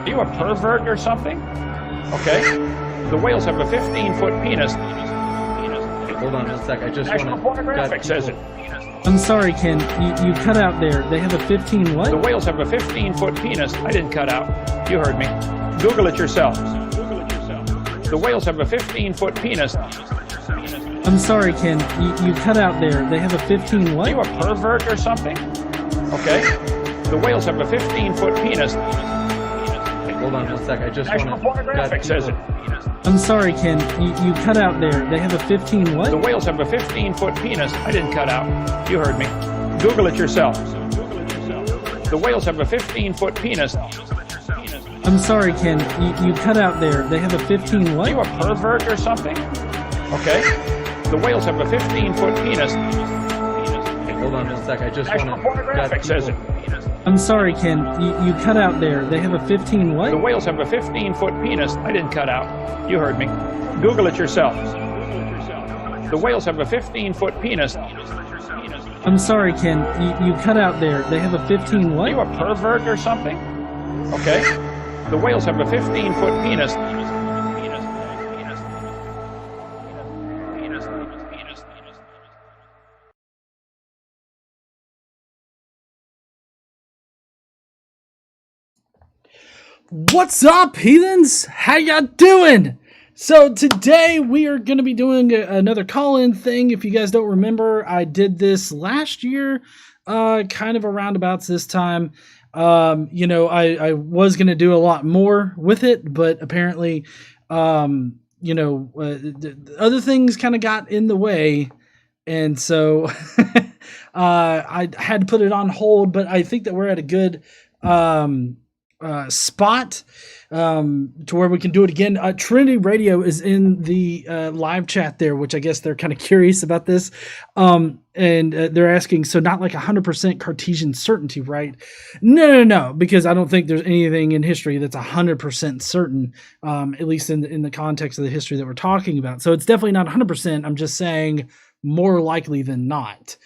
Are you a pervert or something? Okay. The whales have a 15-foot penis. Hold on a sec. I just National want Pornographic says it. I'm sorry, Ken. You cut out there. They have a 15 what? The whales have a 15-foot penis. I didn't cut out. You heard me. Google it yourself. The whales have a 15-foot penis. I'm sorry, Ken. You cut out there. They have a 15 what? Are you a pervert or something? Okay. The whales have a 15-foot penis. Hold on a sec. I just National Pornographic says it. I'm sorry, Ken. You cut out there. They have a 15 what? The whales have a 15-foot penis. I didn't cut out. You heard me. Google it yourself. The whales have a 15-foot penis. I'm sorry, Ken. You cut out there. They have a 15 what? Are you a pervert or something? Okay. The whales have a 15-foot penis. Hold on a sec. I just National Pornographic says it. I'm sorry, Ken. You cut out there. They have a 15 what? The whales have a 15-foot penis. I didn't cut out. You heard me. Google it yourself. The whales have a 15-foot penis. I'm sorry, Ken. You cut out there. They have a 15 Are what? you a pervert or something? Okay. The whales have a 15-foot penis. What's up, heathens? How y'all doing? So today we are going to be doing another call-in thing. If you guys don't remember, I did this last year, kind of around about this time. I was going to do a lot more with it, but apparently, other things kind of got in the way. And so I had to put it on hold, but I think that we're at a good spot to where we can do it again. Trinity Radio is in the live chat there, which I guess they're kind of curious about this. And they're asking, so not like 100% Cartesian certainty, right? No, because I don't think there's anything in history that's 100% certain, at least in the context of the history that we're talking about. So it's definitely not 100%. I'm just saying more likely than not,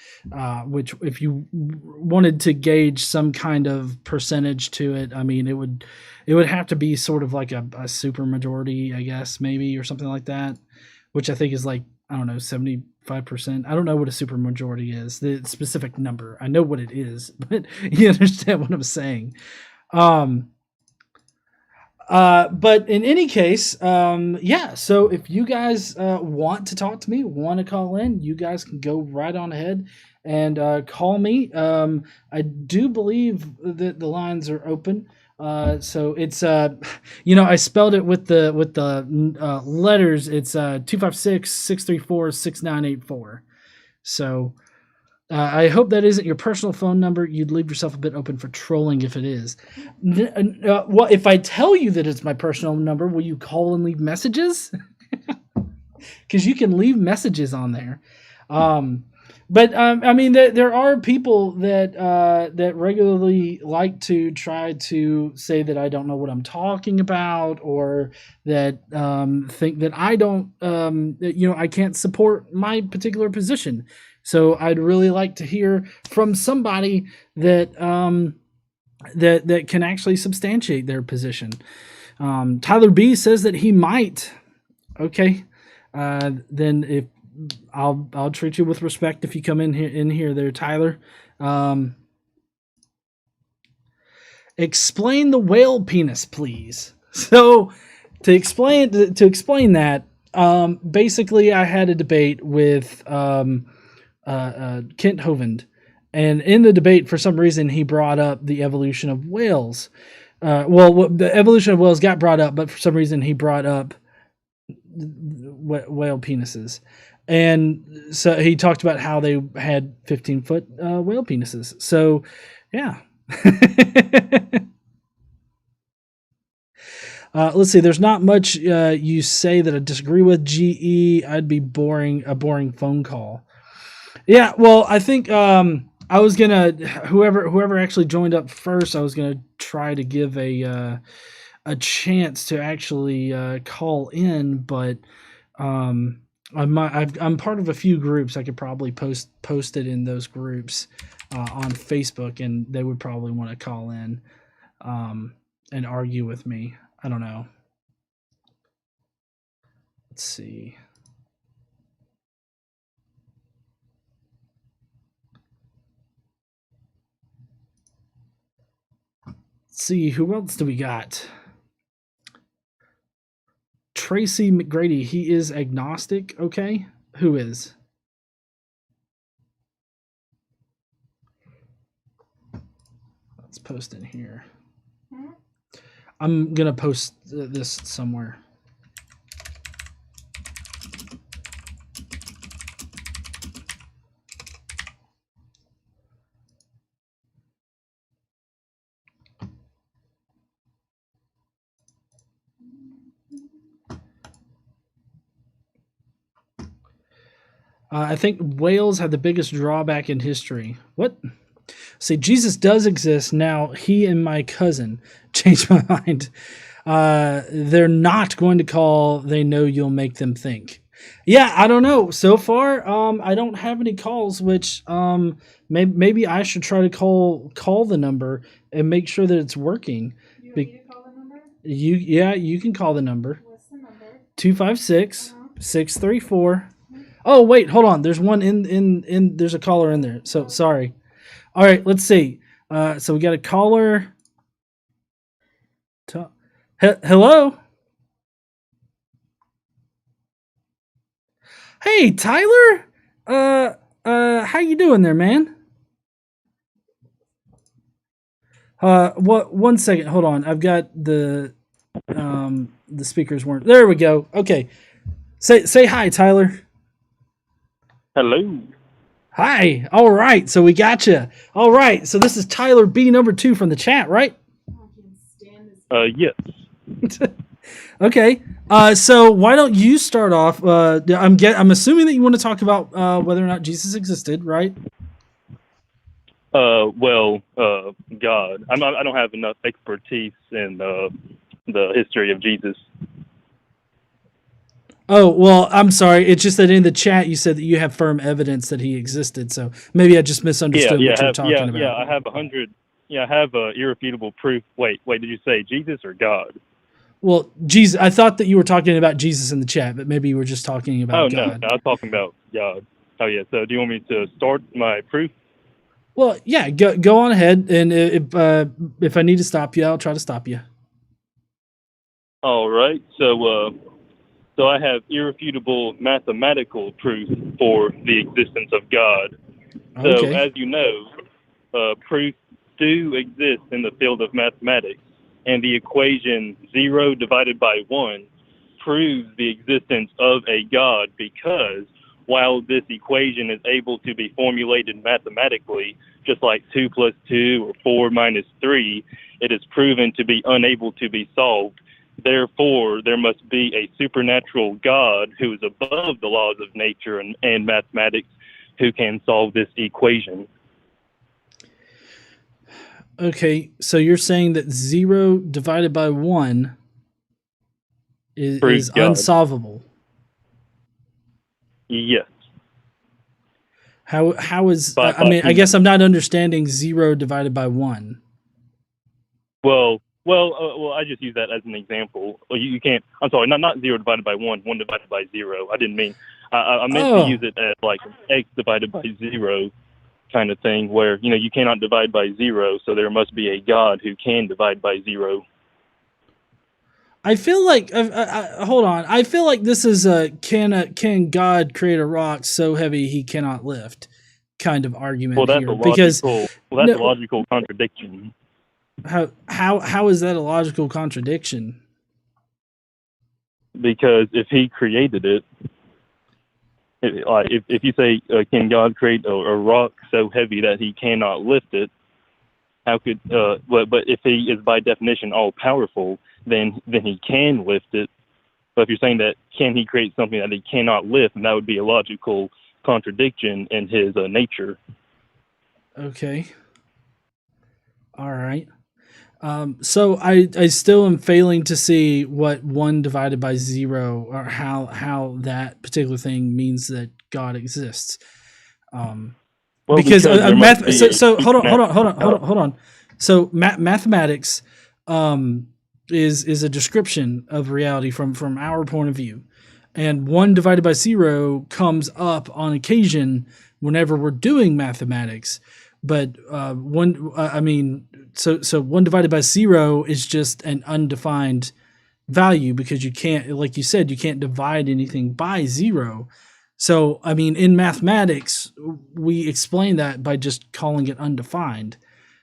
which if you wanted to gauge some kind of percentage to it, I mean, it would have to be sort of like a super majority, I guess, maybe, or something like that, which I think is like, I don't know, 75%. I don't know what a super majority is, the specific number. I know what it is, but you understand what I'm saying. But in any case, so if you guys want to talk to me, want to call in, you guys can go right on ahead and call me. I do believe that the lines are open. So it's I spelled it with the letters. It's 256-634-6984. So I hope that isn't your personal phone number. You'd leave yourself a bit open for trolling if it is. Well, if I tell you that it's my personal number, will you call and leave messages? Because you can leave messages on there. But I mean, there are people that regularly like to try to say that I don't know what I'm talking about, or that think that I don't, I can't support my particular position. So I'd really like to hear from somebody that that can actually substantiate their position. Tyler B says that he might. Okay, then if I'll treat you with respect if you come in here there, Tyler. Explain the whale penis, please. So to explain that, basically I had a debate with Kent Hovind, and in the debate, for some reason, he brought up the evolution of whales. The evolution of whales got brought up, but for some reason he brought up whale penises. And so he talked about how they had 15-foot whale penises. So, yeah. Let's see. There's not much you say that I disagree with. GE, I'd be a boring phone call. Yeah, well, I think I was gonna whoever actually joined up first, I was gonna try to give a chance to actually call in, but I'm part of a few groups. I could probably post it in those groups on Facebook, and they would probably want to call in. and argue with me. I don't know. Let's see. Let's see, who else do we got? Tracy McGrady, he is agnostic. Okay. Who is? Let's post in here. I'm going to post this somewhere. I think whales had the biggest drawback in history. What? See, Jesus does exist. Now, he and my cousin changed my mind. They're not going to call, they know you'll make them think. Yeah, I don't know. So far, I don't have any calls, which maybe I should try to call the number and make sure that it's working. You want me to call the number? You can call the number. What's the number? 256-634. Oh, wait, hold on. There's one in there's a caller in there. So sorry. All right, let's see. So we got a caller. Hello? Hey, Tyler? How you doing there, man? What? One second. Hold on. I've got the speakers weren't. There we go. Okay. Say hi, Tyler. Hello. Hi. All right. So we got you. All right. So this is Tyler B number 2 from the chat, right? Yes. Okay. So why don't you start off? I'm assuming that you want to talk about whether or not Jesus existed, right? God. I don't have enough expertise in the history of Jesus. Oh, well, I'm sorry. It's just that in the chat you said that you have firm evidence that he existed. So maybe I just misunderstood what you were talking about. Yeah, I have 100. Yeah, I have irrefutable proof. Wait, did you say Jesus or God? Well, Jesus. I thought that you were talking about Jesus in the chat, but maybe you were just talking about God. No, I was talking about God. Oh, yeah. So do you want me to start my proof? Well, yeah, go on ahead, and if I need to stop you, I'll try to stop you. All right. So I have irrefutable mathematical proof for the existence of God. So Okay. as you know, proofs do exist in the field of mathematics, and the equation 0 divided by 1 proves the existence of a God, because while this equation is able to be formulated mathematically, just like 2 plus 2 or 4 minus 3, it is proven to be unable to be solved. Therefore, there must be a supernatural God who is above the laws of nature and mathematics who can solve this equation. Okay, so you're saying that 0 divided by 1 is unsolvable. Yes. How is? I guess I'm not understanding 0 divided by 1. Well, I just use that as an example. Well, you can't. I'm sorry, not 0 divided by 1, 1 divided by 0. I didn't mean. I meant to use it as like x divided by 0 kind of thing, where you cannot divide by 0, so there must be a God who can divide by 0. I feel like hold on. I feel like this is a can God create a rock so heavy he cannot lift kind of argument Well, here. Because a logical contradiction. How is that a logical contradiction? Because if he created it, if you say, can God create a rock so heavy that he cannot lift it, how could? But if he is by definition all powerful, then he can lift it. But if you're saying that can he create something that he cannot lift, then that would be a logical contradiction in his nature. Okay. All right. So I still am failing to see what 1 divided by 0 or how that particular thing means that God exists. Because math. So hold on. So mathematics. is a description of reality from our point of view, and 1 divided by 0 comes up on occasion whenever we're doing mathematics. But so 1 divided by 0 is just an undefined value, because you can't, like you said, you can't divide anything by 0. So, I mean, in mathematics, we explain that by just calling it undefined.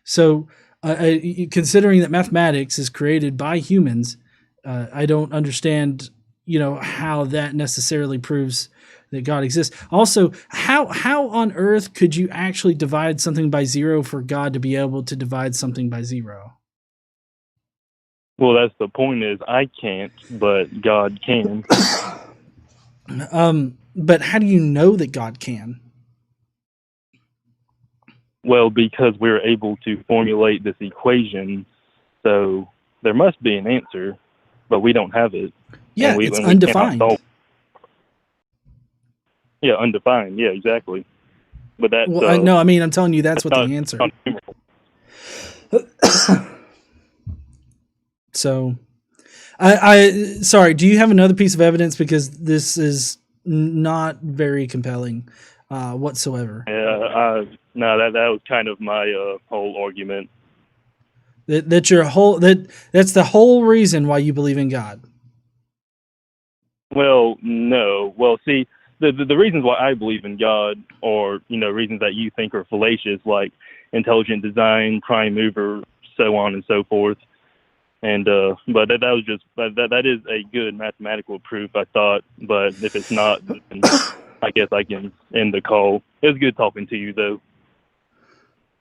So, considering that mathematics is created by humans, I don't understand, how that necessarily proves that God exists. Also, how on earth could you actually divide something by 0 for God to be able to divide something by 0? Well, that's the point, is I can't, but God can. But how do you know that God can? Well, because we're able to formulate this equation, so there must be an answer, but we don't have it. Yeah, and we it's cannot undefined. solve. Yeah, undefined. Yeah, exactly. But that's no, I mean, I'm telling you, that's what the answer. So, sorry. Do you have another piece of evidence, because this is not very compelling whatsoever? Yeah, no, that was kind of my whole argument. That's the whole reason why you believe in God. Well, no. Well, see, the reasons why I believe in God, or reasons that you think are fallacious, like intelligent design, prime mover, so on and so forth. And but that was just that is a good mathematical proof, I thought. But if it's not, then I guess I can end the call. It was good talking to you, though.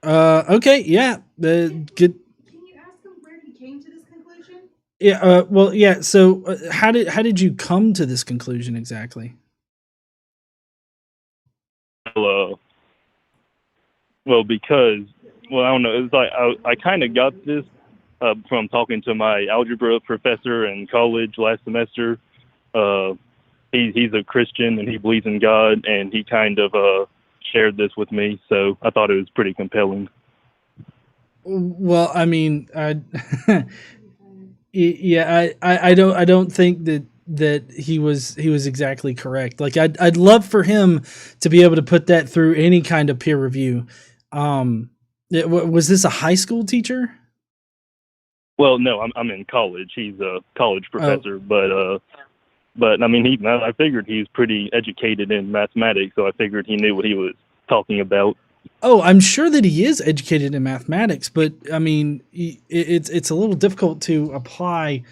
Okay, yeah, good. Can you ask him where he came to this conclusion? Yeah, well, yeah. So, how did you come to this conclusion exactly? Well, because I don't know. It's like I kind of got this from talking to my algebra professor in college last semester. He's a Christian and he believes in God, and he kind of shared this with me, so I thought it was pretty compelling. Well, I mean, yeah, I don't think that he was exactly correct. Like, I'd love for him to be able to put that through any kind of peer review. Was this a high school teacher? Well, no, I'm in college. He's a college professor, but I mean, I figured he was pretty educated in mathematics, so I figured he knew what he was talking about. Oh, I'm sure that he is educated in mathematics, but I mean, it's a little difficult to apply,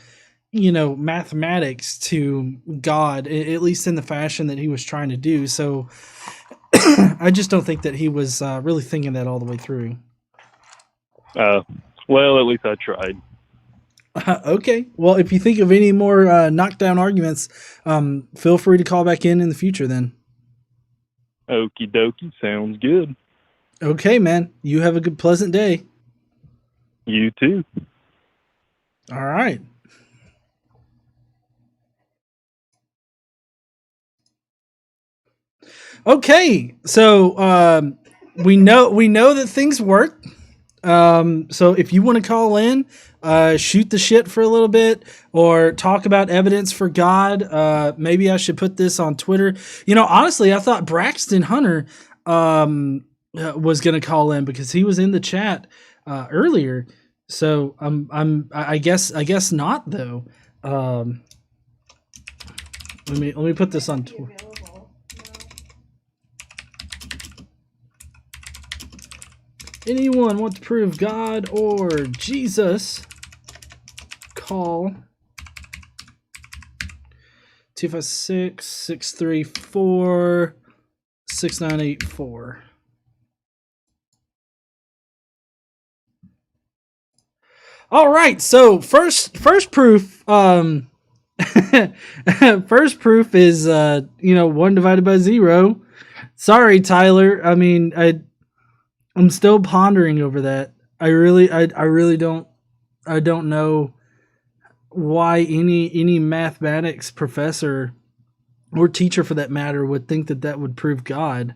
mathematics to God, at least in the fashion that he was trying to do. So I just don't think that he was really thinking that all the way through. Well, at least I tried. Okay. Well, if you think of any more knockdown arguments, feel free to call back in the future then. Okie dokie. Sounds good. Okay, man. You have a good, pleasant day. You too. All right. Okay. So we know that things work. So if you want to call in, shoot the shit for a little bit, or talk about evidence for God, maybe I should put this on Twitter. Honestly, I thought Braxton Hunter was going to call in, because he was in the chat earlier. So I guess not though. Let me put this on Twitter. Anyone want to prove God or Jesus? Call 256-634-6984. All right, so first proof, first proof is 1 divided by 0. Sorry, Tyler. I mean, I'm still pondering over that. I really don't know why any mathematics professor or teacher, for that matter, would think that would prove God.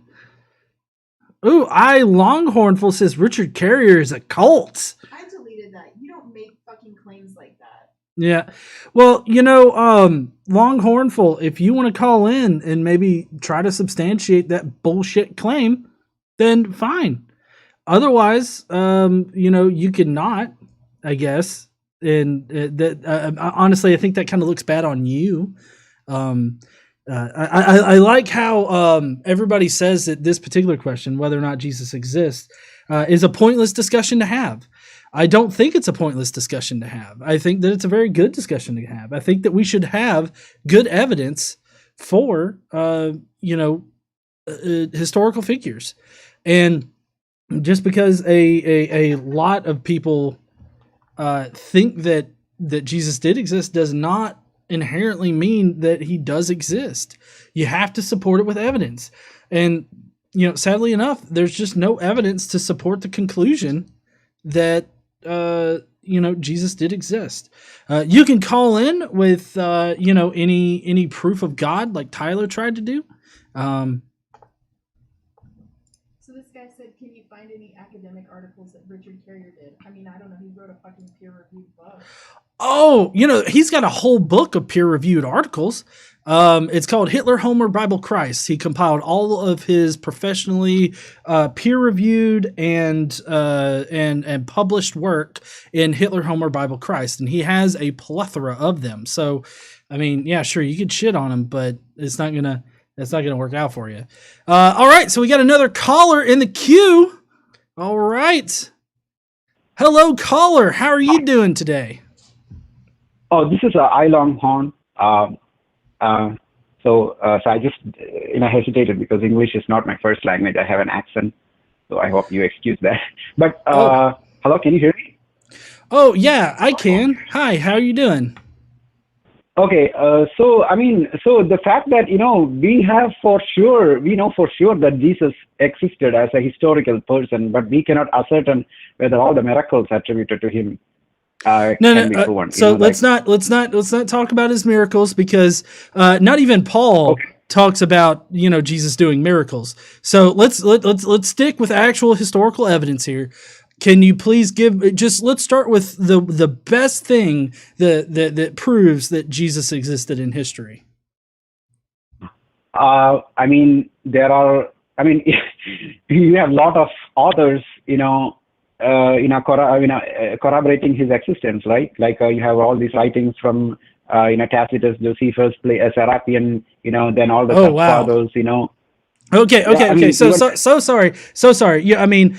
Ooh, Longhornful says Richard Carrier is a cult. I deleted that. You don't make fucking fucking claims like that. Yeah. Well, Longhornful, if you want to call in and maybe try to substantiate that bullshit claim, then fine. Otherwise, you cannot, I guess. And honestly, I think that kind of looks bad on you. I like how everybody says that this particular question, whether or not Jesus exists, is a pointless discussion to have. I don't think it's a pointless discussion to have. I think that it's a very good discussion to have. I think that we should have good evidence for, historical figures. And just because a lot of people think that Jesus did exist does not inherently mean that he does exist. You have to support it with evidence. And, sadly enough, there's just no evidence to support the conclusion that Jesus did exist. You can call in with any proof of God, like Tyler tried to do. So this guy said, can you find any academic articles that Richard Carrier did? I mean, I don't know. He wrote a fucking peer-reviewed book. Oh, he's got a whole book of peer-reviewed articles. It's called Hitler, Homer, Bible, Christ. He compiled all of his professionally peer-reviewed and published work in Hitler, Homer, Bible, Christ, and he has a plethora of them. So, I mean, yeah, sure, you could shit on him, but it's not gonna work out for you. All right, so we got another caller in the queue. All right, hello, caller. How are you doing today? Oh, this is I Longhorn. So I just hesitated because English is not my first language. I have an accent, so I hope you excuse that. But hello, can you hear me? Oh yeah, I can. Hi, how are you doing? Okay, so the fact that we know for sure that Jesus existed as a historical person, but we cannot ascertain whether all the miracles attributed to him can be proven. So let's not talk about his miracles, because not even Paul talks about Jesus doing miracles. So let's stick with actual historical evidence here. Can you please let's start with the best thing that proves that Jesus existed in history. You have a lot of authors, corroborating his existence, right? Like you have all these writings from Tacitus, Josephus, Serapion, then all the fathers, Okay. So sorry. Yeah, we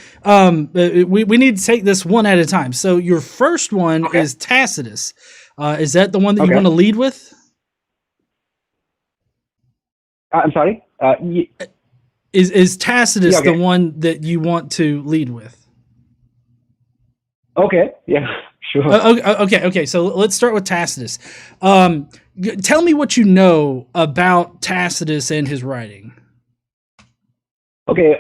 need to take this one at a time. So your first one is Tacitus. Is that the one that you want to lead with? I'm sorry. Is Tacitus the one that you want to lead with? Okay. Yeah. Sure. Okay. So let's start with Tacitus. Tell me what you know about Tacitus and his writing. Okay.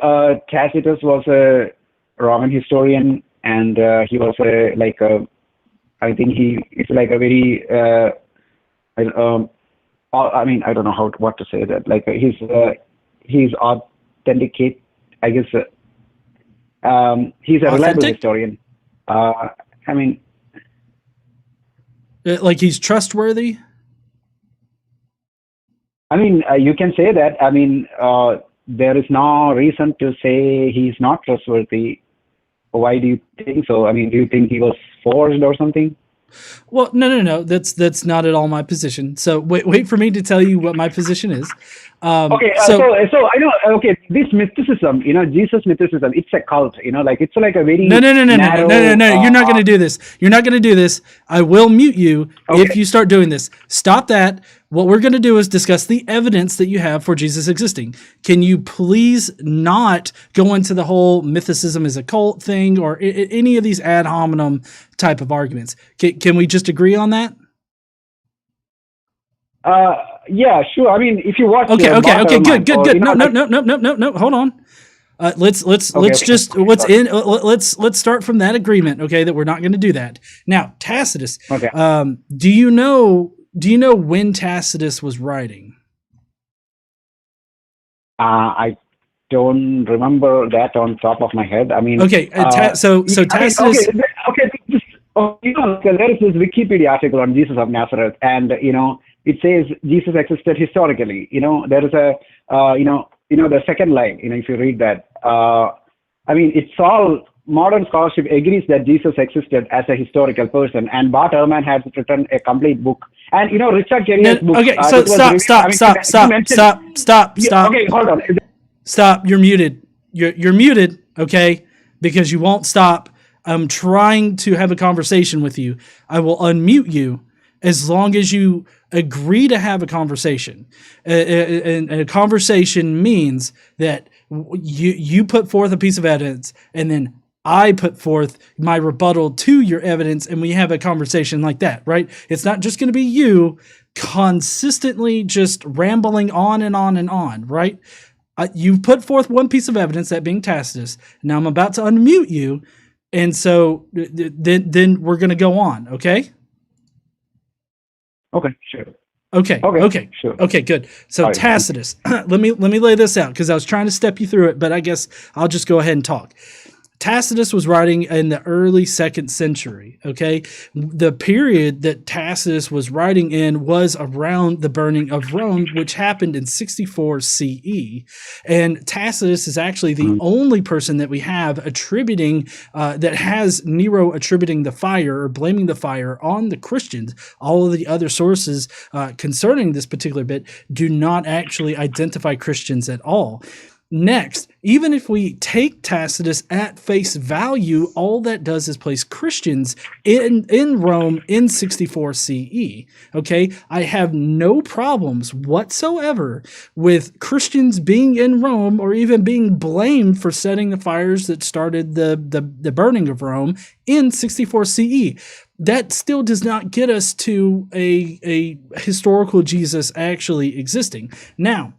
Tacitus was a Roman historian, and he was I think it's like a very. I don't know what to say that. Like he's authenticate. I guess he's a reliable historian. Like he's trustworthy? You can say that. There is no reason to say he's not trustworthy. Why do you think so? Do you think he was forged or something? Well, no. That's not at all my position. So wait for me to tell you what my position is. So I know. Okay, this mysticism, Jesus mysticism, it's a cult. It's like a very no. You're not going to do this. You're not going to do this. I will mute you if you start doing this. Stop that. What we're going to do is discuss the evidence that you have for Jesus existing. Can you please not go into the whole mythicism is a cult thing or any of these ad hominem type of arguments? Can we just agree on that? Yeah, sure. If you watch. Okay. Good. No. Hold on. Let's start from that agreement. Okay, that we're not going to do that. Now, Tacitus. Okay. Do you know when Tacitus was writing? I don't remember that on top of my head. So Tacitus. Oh, there is this Wikipedia article on Jesus of Nazareth, and it says Jesus existed historically. There is a the second line. If you read that, it's all modern scholarship agrees that Jesus existed as a historical person, and Bart Ehrman has written a complete book. And Richard Carrier's book. Okay, so stop. Okay, hold on. Stop. You're muted. You're muted. Okay, because you won't stop. I'm trying to have a conversation with you. I will unmute you as long as you agree to have a conversation. And a conversation means that you put forth a piece of evidence, and then I put forth my rebuttal to your evidence, and we have a conversation like that, right? It's not just going to be you consistently just rambling on and on and on, right? You've put forth one piece of evidence, that being Tacitus. Now I'm about to unmute you, and so then we're going to go on, okay? Okay, sure. Okay, sure. Okay, good. So Sorry. Tacitus, let me lay this out, because I was trying to step you through it, but I guess I'll just go ahead and talk. Tacitus was writing in the early 2nd century, okay? The period that Tacitus was writing in was around the burning of Rome, which happened in 64 CE. And Tacitus is actually the only person that we have attributing, that has Nero attributing the fire or blaming the fire on the Christians. All of the other sources concerning this particular bit do not actually identify Christians at all. Next, even if we take Tacitus at face value, all that does is place Christians in Rome in 64 CE. Okay, I have no problems whatsoever with Christians being in Rome or even being blamed for setting the fires that started the burning of Rome in 64 CE. That still does not get us to a historical Jesus actually existing. Now,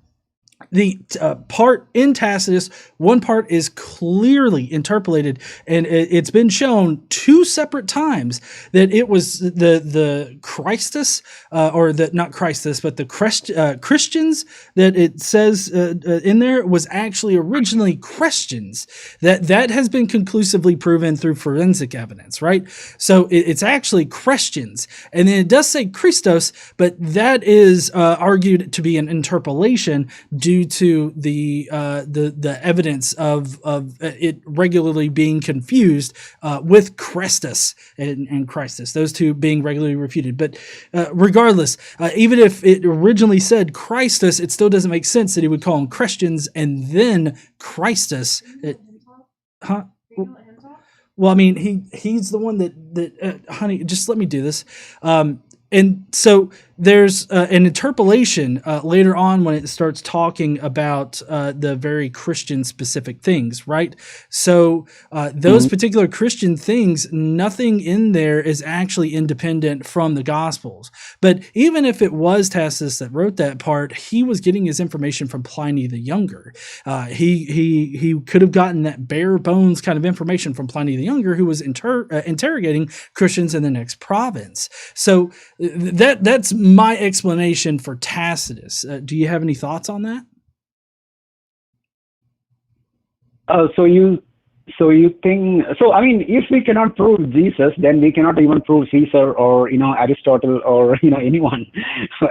the part in Tacitus, one part is clearly interpolated, and it's been shown 2 separate times that it was the Christus, or the not Christus, but the Christians that it says in there was actually originally Christians. That has been conclusively proven through forensic evidence, right? So it's actually Christians, and then it does say Christos, but that is argued to be an interpolation due to the evidence of it regularly being confused with Christus and Christus, those two being regularly refuted. But regardless, even if it originally said Christus, it still doesn't make sense that he would call them Christians and then Christus. Huh? Well, I mean, he's the one that honey, just let me do this. And so there's an interpolation later on when it starts talking about the very Christian specific things, right? So those particular Christian things, nothing in there is actually independent from the Gospels. But even if it was Tacitus that wrote that part, he was getting his information from Pliny the Younger. He could have gotten that bare bones kind of information from Pliny the Younger, who was interrogating Christians in the next province. So that's my explanation for Tacitus. Do you have any thoughts on that? So you think so? I mean, if we cannot prove Jesus, then we cannot even prove Caesar or Aristotle or anyone.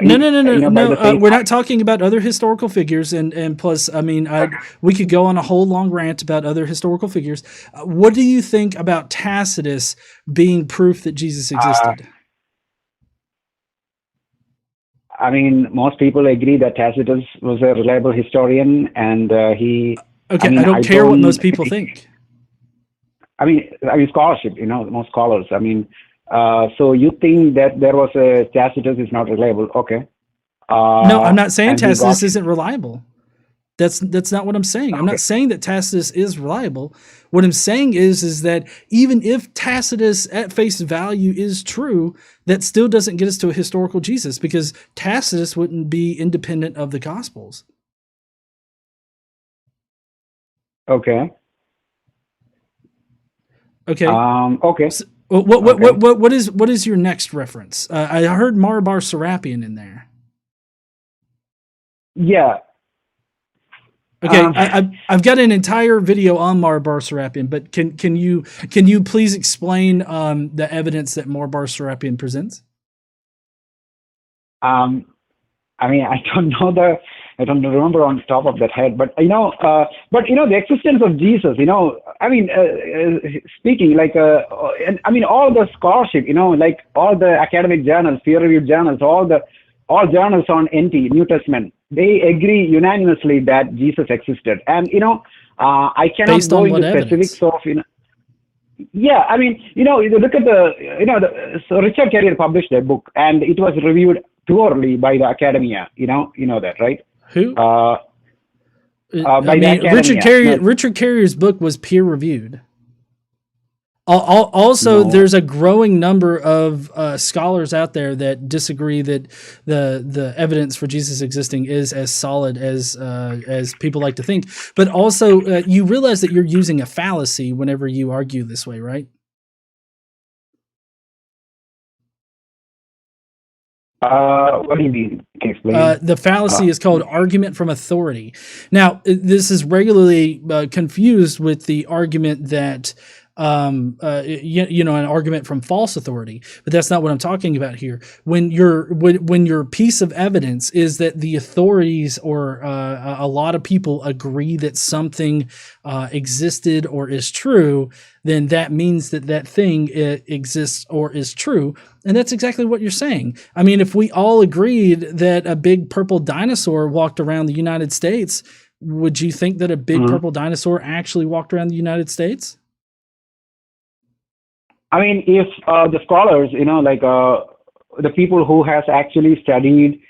No. We're not talking about other historical figures, and plus, I mean, we could go on a whole long rant about other historical figures. What do you think about Tacitus being proof that Jesus existed? I mean, most people agree that Tacitus was a reliable historian, and he. Okay, I don't care what most people think. I mean, scholarship. Most scholars. I mean, so you think that there was a Tacitus is not reliable? Okay. No, I'm not saying Tacitus isn't reliable. That's not what I'm saying. I'm not saying that Tacitus is reliable. What I'm saying is that even if Tacitus at face value is true, that still doesn't get us to a historical Jesus, because Tacitus wouldn't be independent of the Gospels. Okay. Okay. Okay. So, what is your next reference? I heard Marabar Serapion in there. Yeah. Okay, I've got an entire video on Mar Bar Serapion, but can you please explain the evidence that Mar Bar Serapion presents? I mean, I don't remember on top of that head, but the existence of Jesus, I mean, speaking like, and I mean, all the scholarship, like all the academic journals, peer-reviewed journals, all journals on NT, New Testament, they agree unanimously that Jesus existed, and I cannot Based go on into what evidence? specifics of Yeah, I mean, you look at so Richard Carrier published a book, and it was reviewed thoroughly by the academia. You know that, right? Who? By the Richard academia. Richard Carrier's book was peer reviewed. Also, No. there's a growing number of scholars out there that disagree that the evidence for Jesus existing is as solid as people like to think. But also, you realize that you're using a fallacy whenever you argue this way, right? What do you mean? Can you explain? The fallacy is called argument from authority. Now, this is regularly confused with the argument that an argument from false authority, but that's not what I'm talking about here. When your piece of evidence is that the authorities or a lot of people agree that something existed or is true, then that means that thing exists or is true. And that's exactly what you're saying. I mean, if we all agreed that a big purple dinosaur walked around the United States, would you think that a big purple dinosaur actually walked around the United States? I mean, if the scholars, the people who has actually studied,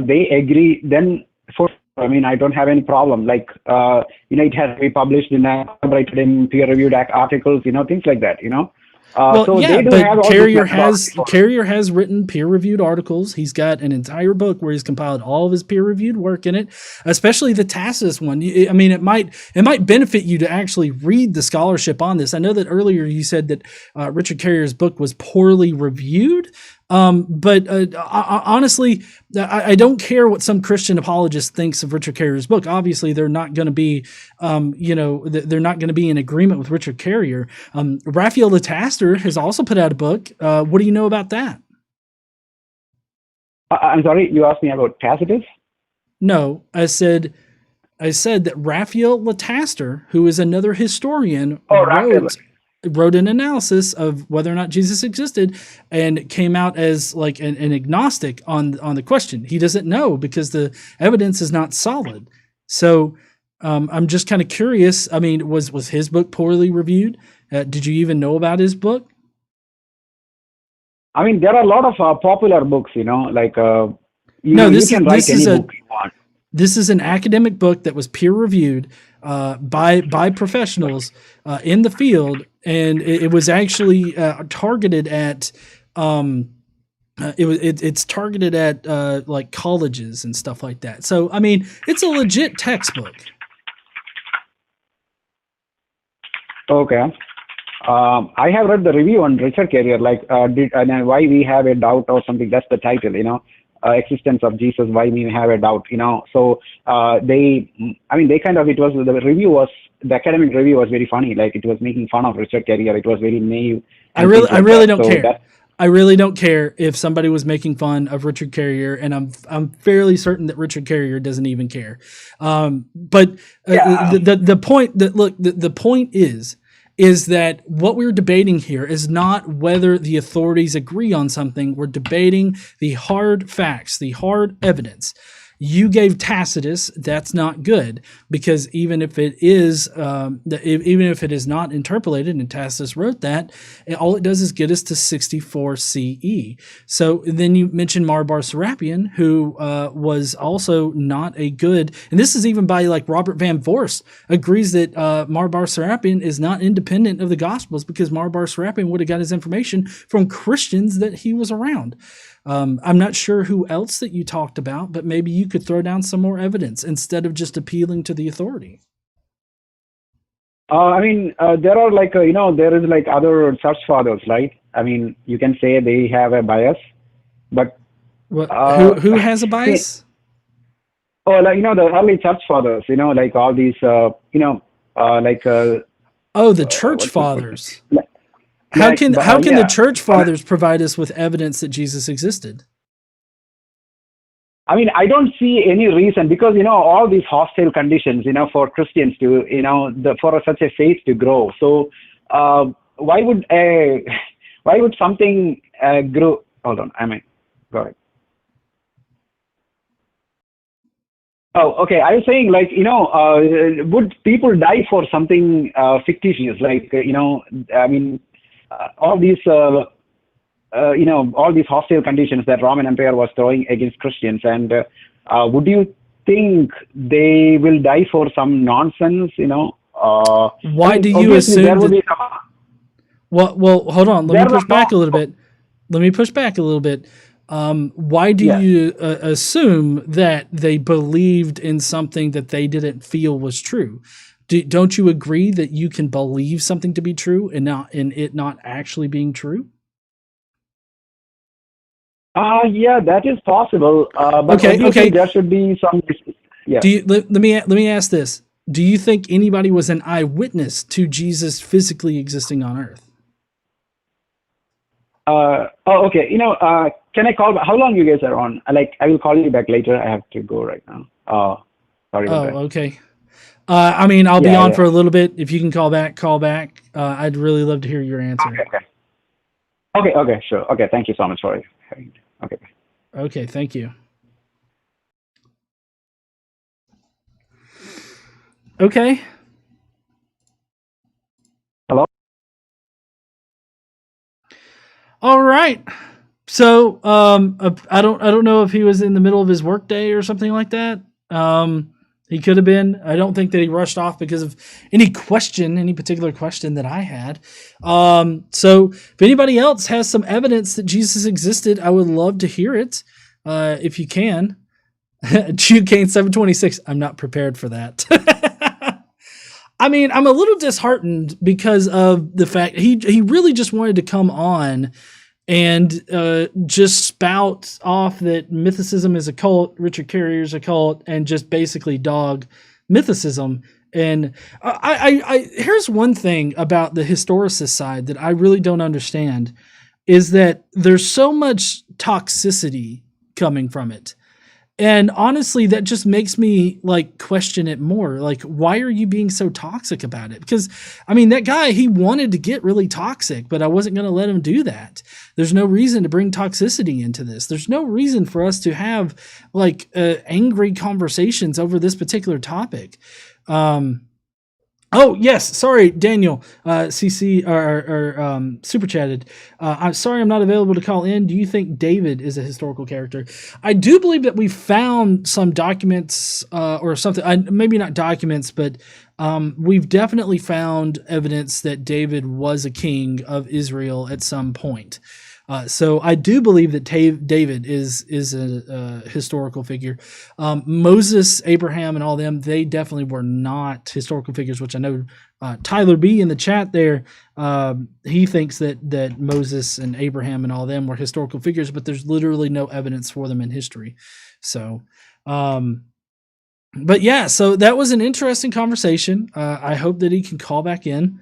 they agree, then I don't have any problem. Like, it has to be published collaborated in peer-reviewed articles, things like that, Well, yeah, but Carrier has written peer-reviewed articles. He's got an entire book where he's compiled all of his peer-reviewed work in it, especially the Tacitus one. I mean, it might benefit you to actually read the scholarship on this. I know that earlier you said that Richard Carrier's book was poorly reviewed. But honestly, I don't care what some Christian apologist thinks of Richard Carrier's book. Obviously, they're not going to be, they're not going to be in agreement with Richard Carrier. Raphael Lataster has also put out a book. What do you know about that? I'm sorry, you asked me about Tacitus? No, I said that Raphael Lataster, who is another historian, wrote an analysis of whether or not Jesus existed and came out as like an agnostic on the question. He doesn't know because the evidence is not solid. So I'm just kind of curious. I mean, was his book poorly reviewed? Did you even know about his book? I mean, there are a lot of popular books, this is an academic book that was peer reviewed by professionals in the field, and it was actually targeted at it's targeted at like colleges and stuff like that. So I mean, it's a legit textbook. Okay. I have read the review on Richard Carrier, why we have a doubt or something. That's the title, existence of Jesus, why we have a doubt, So the academic review was very funny. Like, it was making fun of Richard Carrier. It was very naive. I really don't care. I really don't care if somebody was making fun of Richard Carrier, and I'm fairly certain that Richard Carrier doesn't even care. The point is that what we're debating here is not whether the authorities agree on something. We're debating the hard facts, the hard evidence. You gave Tacitus, that's not good, because even if it is not interpolated, and Tacitus wrote that, all it does is get us to 64 CE. So then you mentioned Mar Bar Serapion, who was also not a good, and this is even by like Robert Van Voorst, agrees that Mar Bar Serapion is not independent of the Gospels, because Mar Bar Serapion would have got his information from Christians that he was around. I'm not sure who else that you talked about, but maybe you could throw down some more evidence instead of just appealing to the authority. There are there is like other church fathers, right? I mean, you can say they have a bias, but who has a bias? Oh, like, the early church fathers, like all these, like, Oh, the church what's the word? fathers. How Like, can the yeah. church fathers provide us with evidence that Jesus existed? I mean, I don't see any reason because, all these hostile conditions, for Christians to, for such a faith to grow. So, why would why would something grow? Hold on, go ahead. Oh, okay. I was saying, like, would people die for something fictitious? Like, I mean, all these, all these hostile conditions that Roman Empire was throwing against Christians, and would you think they will die for some nonsense? Why do you obviously assume there would that? be some, Well, hold on. Let there me push were back a no, little bit. Let me push back a little bit. Why do yes. you assume that they believed in something that they didn't feel was true? Don't you agree that you can believe something to be true and it not actually being true? Yeah, that is possible. But Okay, obviously okay. there should be some, yeah. Let me ask this. Do you think anybody was an eyewitness to Jesus physically existing on earth? Oh, okay. Can I call back? How long you guys are on? I will call you back later. I have to go right now. Sorry about that. Okay. I mean, I'll be on Yeah. for a little bit. If you can call back, call back. I'd really love to hear your answer. Okay, sure. Okay, thank you so much for having me. Okay. Okay, thank you. Okay. Hello? All right. So, I don't know if he was in the middle of his workday or something like that. He could have been. I don't think that he rushed off because of any particular question that I had. So if anybody else has some evidence that Jesus existed, I would love to hear it. If you can. Jude Kane 726. I'm not prepared for that. I mean, I'm a little disheartened because of the fact he really just wanted to come on and just spout off that mythicism is a cult, Richard Carrier's a cult, and just basically dog mythicism. And I here's one thing about the historicist side that I really don't understand is that there's so much toxicity coming from it. And honestly, that just makes me like question it more. Like, why are you being so toxic about it? Because I mean, that guy, he wanted to get really toxic, but I wasn't going to let him do that. There's no reason to bring toxicity into this. There's no reason for us to have like angry conversations over this particular topic. Oh yes, sorry, Daniel. CC or super chatted. I'm sorry, I'm not available to call in. Do you think David is a historical character? I do believe that we found some documents or something. Maybe not documents, but we've definitely found evidence that David was a king of Israel at some point. So I do believe that David is a historical figure. Moses, Abraham, and all them, they definitely were not historical figures, which I know Tyler B in the chat there, he thinks that Moses and Abraham and all them were historical figures, but there's literally no evidence for them in history. So, but yeah, so that was an interesting conversation. I hope that he can call back in.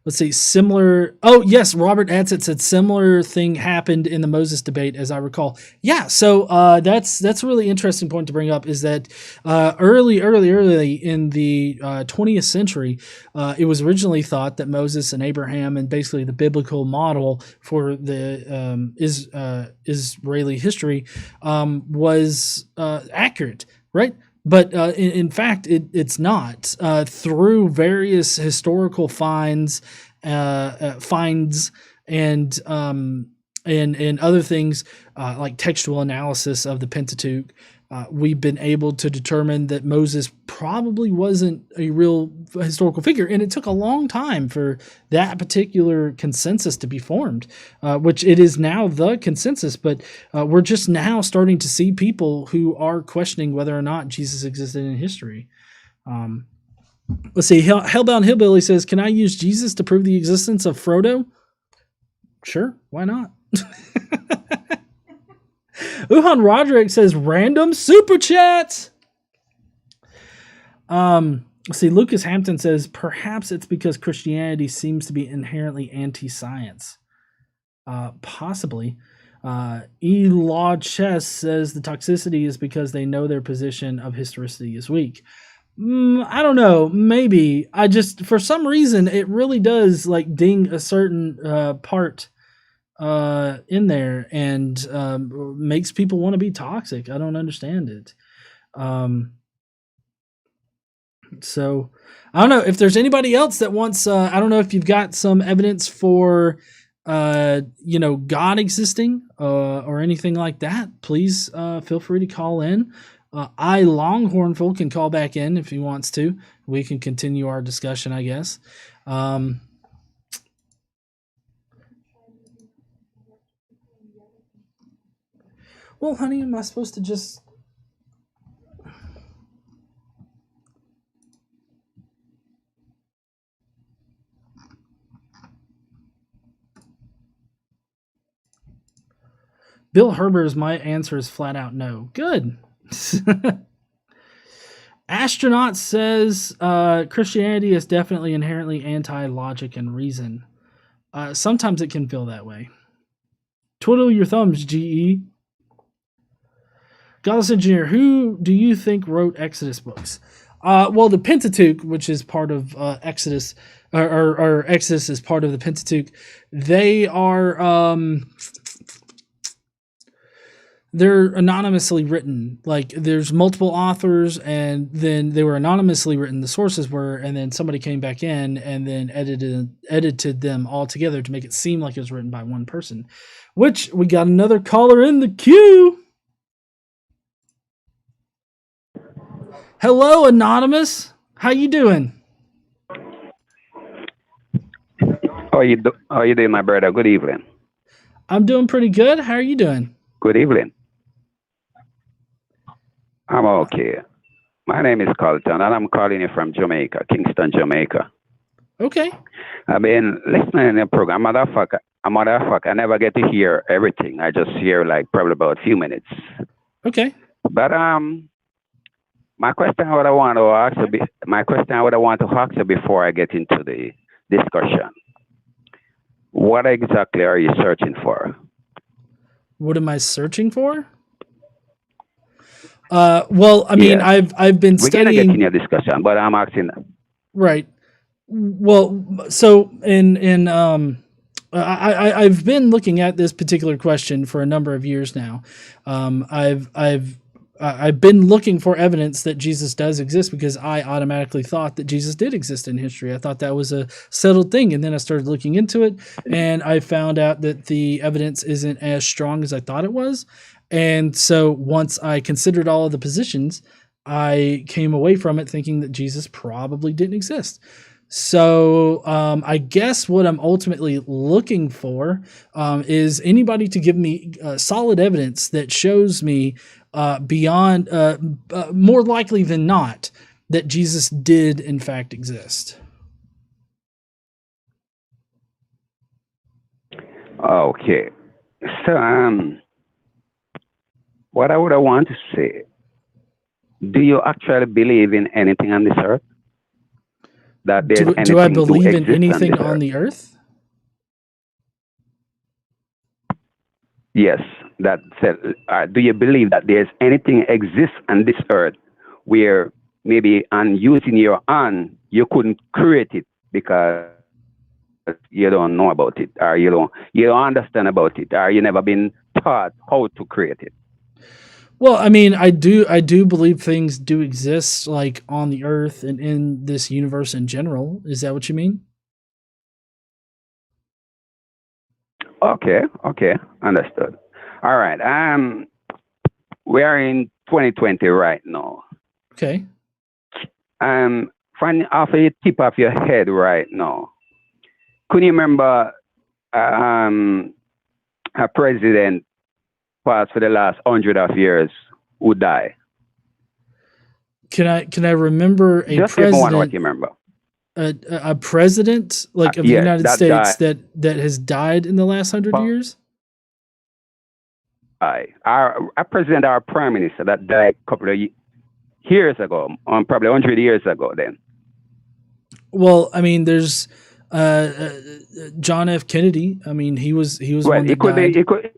Let's see, similar. Oh, yes, Robert Adsit said similar thing happened in the Moses debate, as I recall. Yeah, so that's a really interesting point to bring up, is that early in the 20th century, it was originally thought that Moses and Abraham and basically the biblical model for the Israeli history was accurate, right? But in fact, it's not. Through various historical finds and other things like textual analysis of the Pentateuch, we've been able to determine that Moses probably wasn't a real historical figure, and it took a long time for that particular consensus to be formed, which it is now the consensus, but we're just now starting to see people who are questioning whether or not Jesus existed in history. Let's see, Hellbound Hillbilly says, can I use Jesus to prove the existence of Frodo? Sure, why not? Uhan Roderick says random super chats. Let's see, Lucas Hampton says perhaps it's because Christianity seems to be inherently anti-science. Possibly. E. Law Chess says the toxicity is because they know their position of historicity is weak. I don't know. Maybe. I just, for some reason, it really does like ding a certain part in there and makes people want to be toxic. I don't understand it. So I don't know if there's anybody else that wants, I don't know if you've got some evidence for, God existing or anything like that. Please feel free to call in. I Longhornful can call back in if he wants to. We can continue our discussion, I guess. Well, honey, am I supposed to just... Bill Herber's my answer is flat out no. Good. Astronaut says Christianity is definitely inherently anti-logic and reason. Sometimes it can feel that way. Twiddle your thumbs, GE. Godless Engineer, who do you think wrote Exodus books? Well, the Pentateuch, which is part of Exodus, or Exodus is part of the Pentateuch, they are... they're anonymously written. Like there's multiple authors and then they were anonymously written. The sources were, and then somebody came back in and then edited them all together to make it seem like it was written by one person, which we got another caller in the queue. Hello, Anonymous. How you doing? How you doing, my brother? Good evening. I'm doing pretty good. How are you doing? Good evening. I'm okay. My name is Colton, and I'm calling you from Jamaica, Kingston, Jamaica. Okay. I've been listening to the program. Motherfucker, I never get to hear everything. I just hear like probably about a few minutes. Okay. But my question I would want to ask you before I get into the discussion. What exactly are you searching for? What am I searching for? Well, I mean, Yeah. I've been studying. We're gonna get in your discussion, but I'm asking. Right. Well, so I've been looking at this particular question for a number of years now. I've been looking for evidence that Jesus does exist because I automatically thought that Jesus did exist in history. I thought that was a settled thing. And then I started looking into it and I found out that the evidence isn't as strong as I thought it was. And so once I considered all of the positions, I came away from it thinking that Jesus probably didn't exist. So I guess what I'm ultimately looking for is anybody to give me solid evidence that shows me beyond, more likely than not, that Jesus did in fact exist. Okay. So, what I would want to say, do you actually believe in anything on this earth? That there's do I believe in anything on the earth? Yes. That said, do you believe that there's anything exists on this earth where maybe on using your own, you couldn't create it because you don't know about it, or you don't understand about it, or you never been taught how to create it? Well, I mean, I do believe things do exist, like on the earth and in this universe in general. Is that what you mean? Okay, understood. All right. We are in 2020 right now. Okay. From off the tip of your head right now, could you remember a president past for the last 100 of years who died? Can I remember a just president? Just what you remember. A president like of the United States that has died in the last 100 years? our president, our prime minister that died a couple of years ago, probably 100 years ago then. Well, I mean, there's John F. Kennedy. I mean, he was Well, one that it could died. be, it could,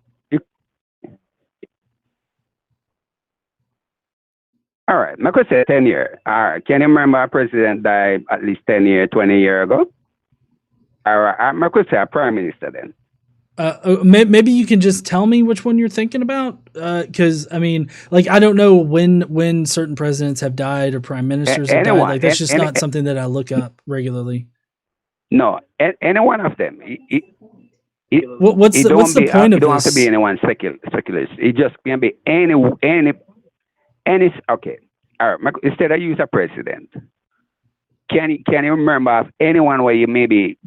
all right, I could say 10 years. Can you remember our president died at least 10 years, 20 years ago? I could say our prime minister then. Maybe you can just tell me which one you're thinking about, because I mean, like, I don't know when certain presidents have died or prime ministers have died. Like, that's just not something that I look up regularly. No, any one of them. What's the point of this? It don't have to be anyone speculist. It just can be any. Okay, all right. Instead of use a president, can you remember of anyone where you maybe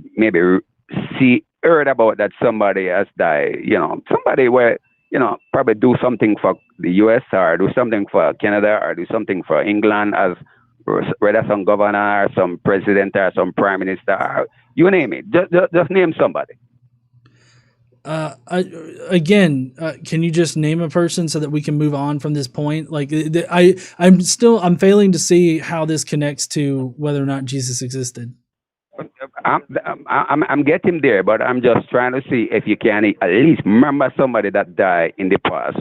heard about that somebody has died? You know, somebody where, you know, probably do something for the U.S. or do something for Canada or do something for England, as whether some governor or some president or some prime minister, or you name it. Just name somebody. Can you just name a person so that we can move on from this point? Like, I'm failing to see how this connects to whether or not Jesus existed. I'm getting there, but I'm just trying to see if you can at least remember somebody that died in the past.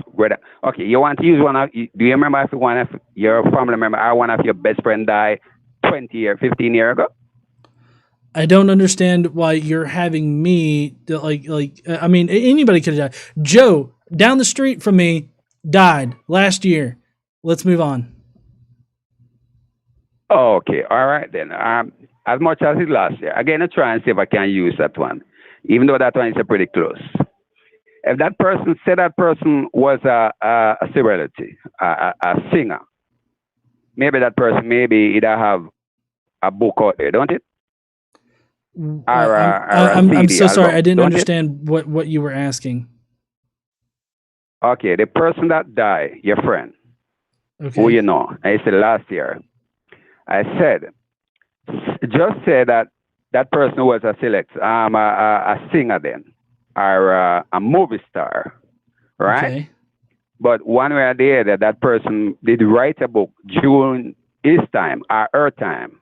Okay, you want to use one of? Do you remember if one of your family member or one of your best friend died 20 or 15 years ago? I don't understand why you're having me I mean, anybody could have died. Joe down the street from me died last year. Let's move on. Okay, all right then. As much as it last year, again, I try and see if I can use that one, even though that one is pretty close. If that person was a celebrity, a singer, maybe that person either have a book out there, don't it? I'm so sorry. I didn't understand what you were asking. Okay, the person that died, your friend, who you know, I said last year, I said, just say that person was a singer then, or a movie star, right? Okay. But one way or the other, that person did write a book during his time or her time.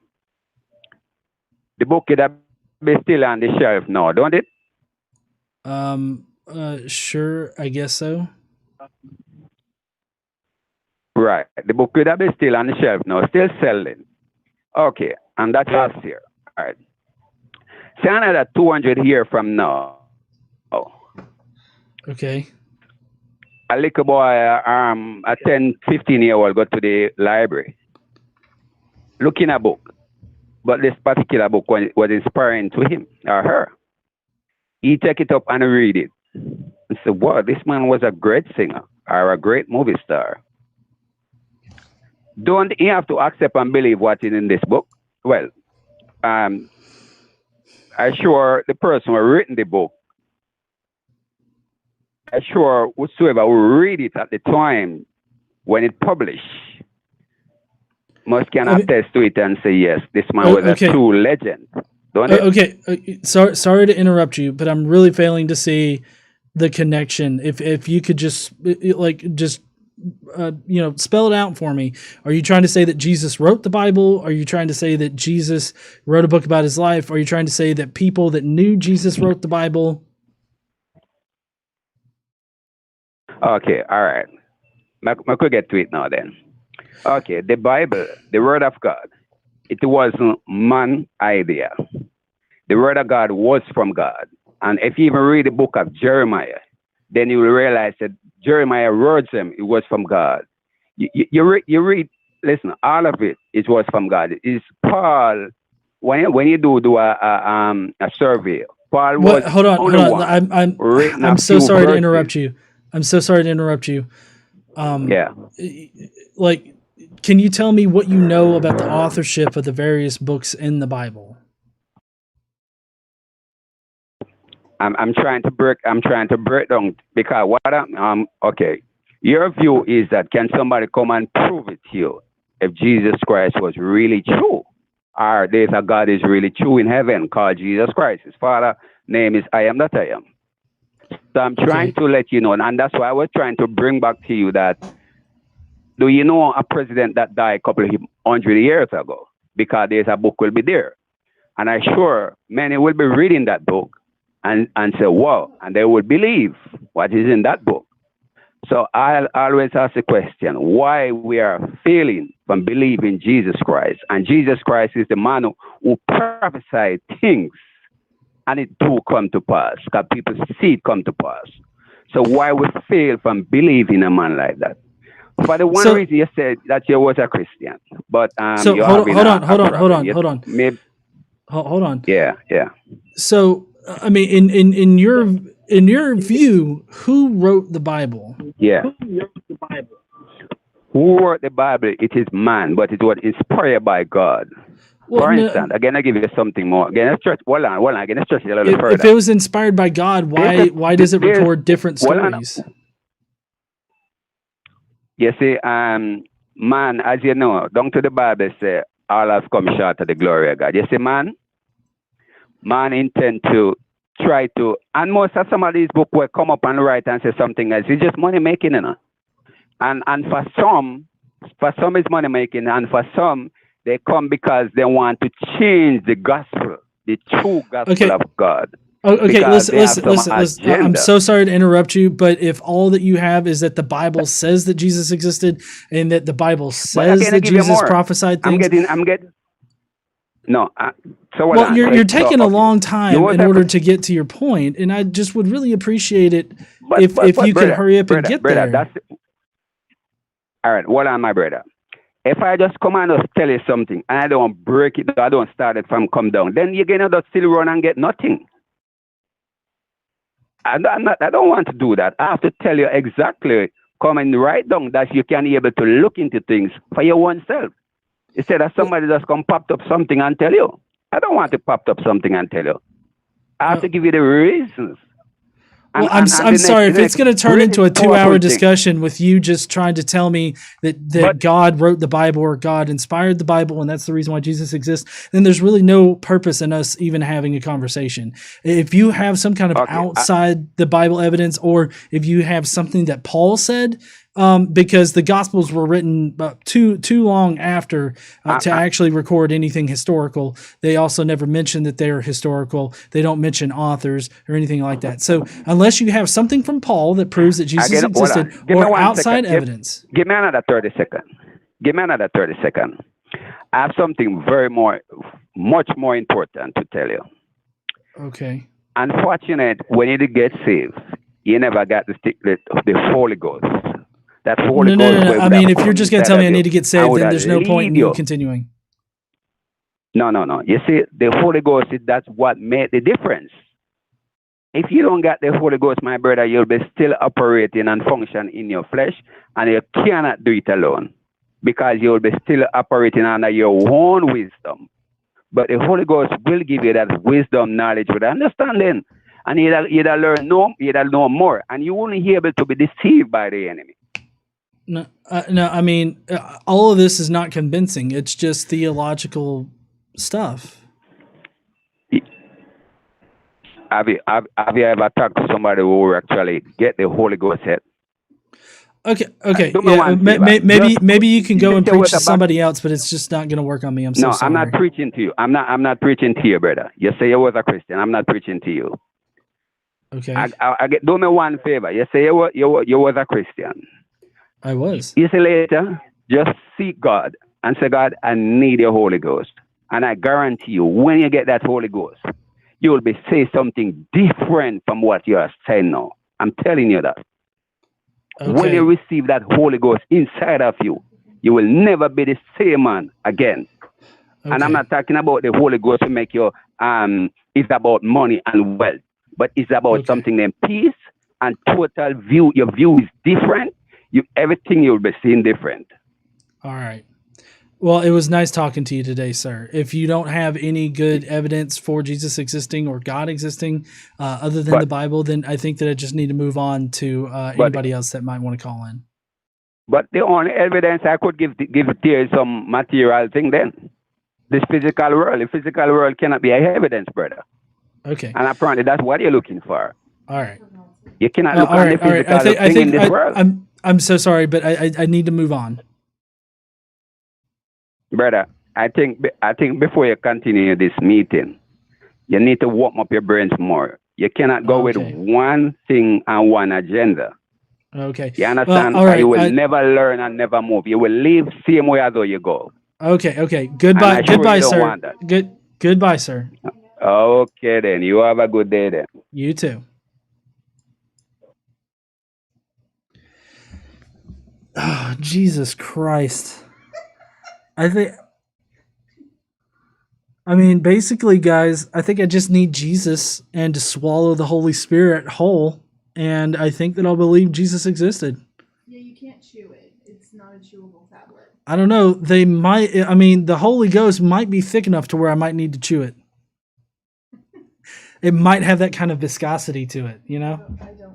The book could have been still on the shelf now, don't it? Sure, I guess so. Right. The book could have been still on the shelf now, still selling. Okay, and that's last year. All right. Say another 200 years from now. Okay. A little boy, a 10, 15-year-old go to the library, looking a book, but this particular book was inspiring to him or her. He take it up and read it and say, wow, this man was a great singer or a great movie star. Don't you have to accept and believe what is in this book? Well, I'm sure the person who written the book, I'm sure whosoever will read it at the time when it published must can attest to it and say, yes, this man was a true legend. Don't it? Okay, sorry to interrupt you, but I'm really failing to see the connection. If you could just spell it out for me. Are you trying to say that Jesus wrote the Bible? Are you trying to say that Jesus wrote a book about his life? Are you trying to say that people that knew Jesus wrote the Bible? Okay, all right. I could get to it now then. Okay, the Bible, the Word of God, it wasn't man's idea. The Word of God was from God. And if you even read the book of Jeremiah, then you will realize that Jeremiah wrote them, it was from God. You read, listen, all of it was from God. It's Paul, when you do a survey, Paul was hold on. I'm so sorry to interrupt you. Yeah. Like, can you tell me what you know about the authorship of the various books in the Bible? I'm trying to break down because okay. Your view is that can somebody come and prove it to you if Jesus Christ was really true? Or there's a God is really true in heaven called Jesus Christ. His Father name is I am that I am. So I'm trying Okay. to let you know, and that's why I was trying to bring back to you that, do you know a president that died a couple of 100 years ago? Because there's a book will be there. And I'm sure many will be reading that book and say, wow, and they will believe what is in that book. So I'll always ask the question, why we are failing from believing Jesus Christ. And Jesus Christ is the man who prophesied things, and it do come to pass, because people see it come to pass. So why we fail from believing a man like that? For the one So reason you said that you was a Christian, but so you're hold having on, a hold on, hold problem. on, You hold on, maybe, hold on. yeah. So I mean, in your view, who wrote the Bible? Yeah. Who wrote the Bible? It is man, but it was inspired by God. Well, For no, instance, again, I give you something more. Again, let's stretch. Hold on. Again, let's stretch it a little if further. it was inspired by God, why does it record different stories? You see, man, as you know, down to the Bible say, all have come short of the glory of God. You see, man intend to try to, and most of some of these books will come up and write and say something else. It's just money making, you know. And for some it's money making, and for some they come because they want to change the gospel, the true gospel of God. Okay, listen. Agenda. I'm so sorry to interrupt you, but if all that you have is that the Bible says that Jesus existed and that the Bible says that Jesus prophesied things, I'm getting. No, so well, you're taking a long time in order to get to your point, and I just would really appreciate it if you could hurry up and get there. All right, hold on, my brother. If I just come and just tell you something and I don't break it, I don't start it from come down, then you're gonna just still run and get nothing. I don't want to do that. I have to tell you exactly, come and write down that you can be able to look into things for your own self. Instead of somebody just come pop up something and tell you. I don't want to pop up something and tell you. I have to give you the reasons. Well, I'm sorry if it's going to turn into a 2-hour discussion with you just trying to tell me that God wrote the Bible or God inspired the Bible and that's the reason why Jesus exists, then there's really no purpose in us even having a conversation. If you have some kind of outside the Bible evidence, or if you have something that Paul said, because the Gospels were written too long after to actually record anything historical. They also never mention that they are historical. They don't mention authors or anything like that. So unless you have something from Paul that proves that Jesus existed or outside evidence. Give me another 30 seconds. I have something much more important to tell you. Okay. Unfortunate, when you get saved, you never got the Holy Ghost. That Holy Ghost. No. I mean, if you're just going to tell me I need to get saved, then there's no point in you continuing. No. You see, the Holy Ghost, that's what made the difference. If you don't get the Holy Ghost, my brother, you'll be still operating and function in your flesh, and you cannot do it alone because you'll be still operating under your own wisdom. But the Holy Ghost will give you that wisdom, knowledge, with understanding, and you'll learn know more, and you won't be able to be deceived by the enemy. No. I mean, all of this is not convincing. It's just theological stuff. Have you ever talked to somebody who actually get the Holy Ghost yet? Okay. Yeah, maybe you can go and preach to somebody else, but it's just not going to work on me. I'm so sorry. I'm not preaching to you. I'm not preaching to you, brother. You say you was a Christian. I'm not preaching to you. Okay. Do me one favor. You say you was a Christian. I was. You say later, just seek God and say, God, I need your Holy Ghost. And I guarantee you, when you get that Holy Ghost, you will be saying something different from what you are saying now. I'm telling you that. Okay. When you receive that Holy Ghost inside of you, you will never be the same man again. Okay. And I'm not talking about the Holy Ghost to make you, it's about money and wealth, but it's about something named peace and total view. Your view is different. Everything you'll be seeing different. All right. Well, it was nice talking to you today, sir. If you don't have any good evidence for Jesus existing or God existing other than the Bible, then I think that I just need to move on to anybody else that might want to call in. But the only evidence I could give there is some material thing then. This physical world. The physical world cannot be evidence, brother. Okay. And apparently that's what you're looking for. All right. You cannot look all on the right, all right. physical thing in this world. I'm so sorry, but I need to move on. Brother, I think before you continue this meeting, you need to warm up your brains more. You cannot go with Okay. one thing and one agenda. Okay. You understand? All right. You will never learn and never move. You will live same way as though you go. Okay. Okay. And Goodbye. I sure Goodbye, you don't sir. want that. Goodbye, sir. Okay then. You have a good day then. You too. Oh, Jesus Christ. I mean, basically, guys, I think I just need Jesus and to swallow the Holy Spirit whole, and I think that I'll believe Jesus existed. Yeah, you can't chew it. It's not a chewable tablet. I don't know. They might, I mean, the Holy Ghost might be thick enough to where I might need to chew it. It might have that kind of viscosity to it, you know? I don't know.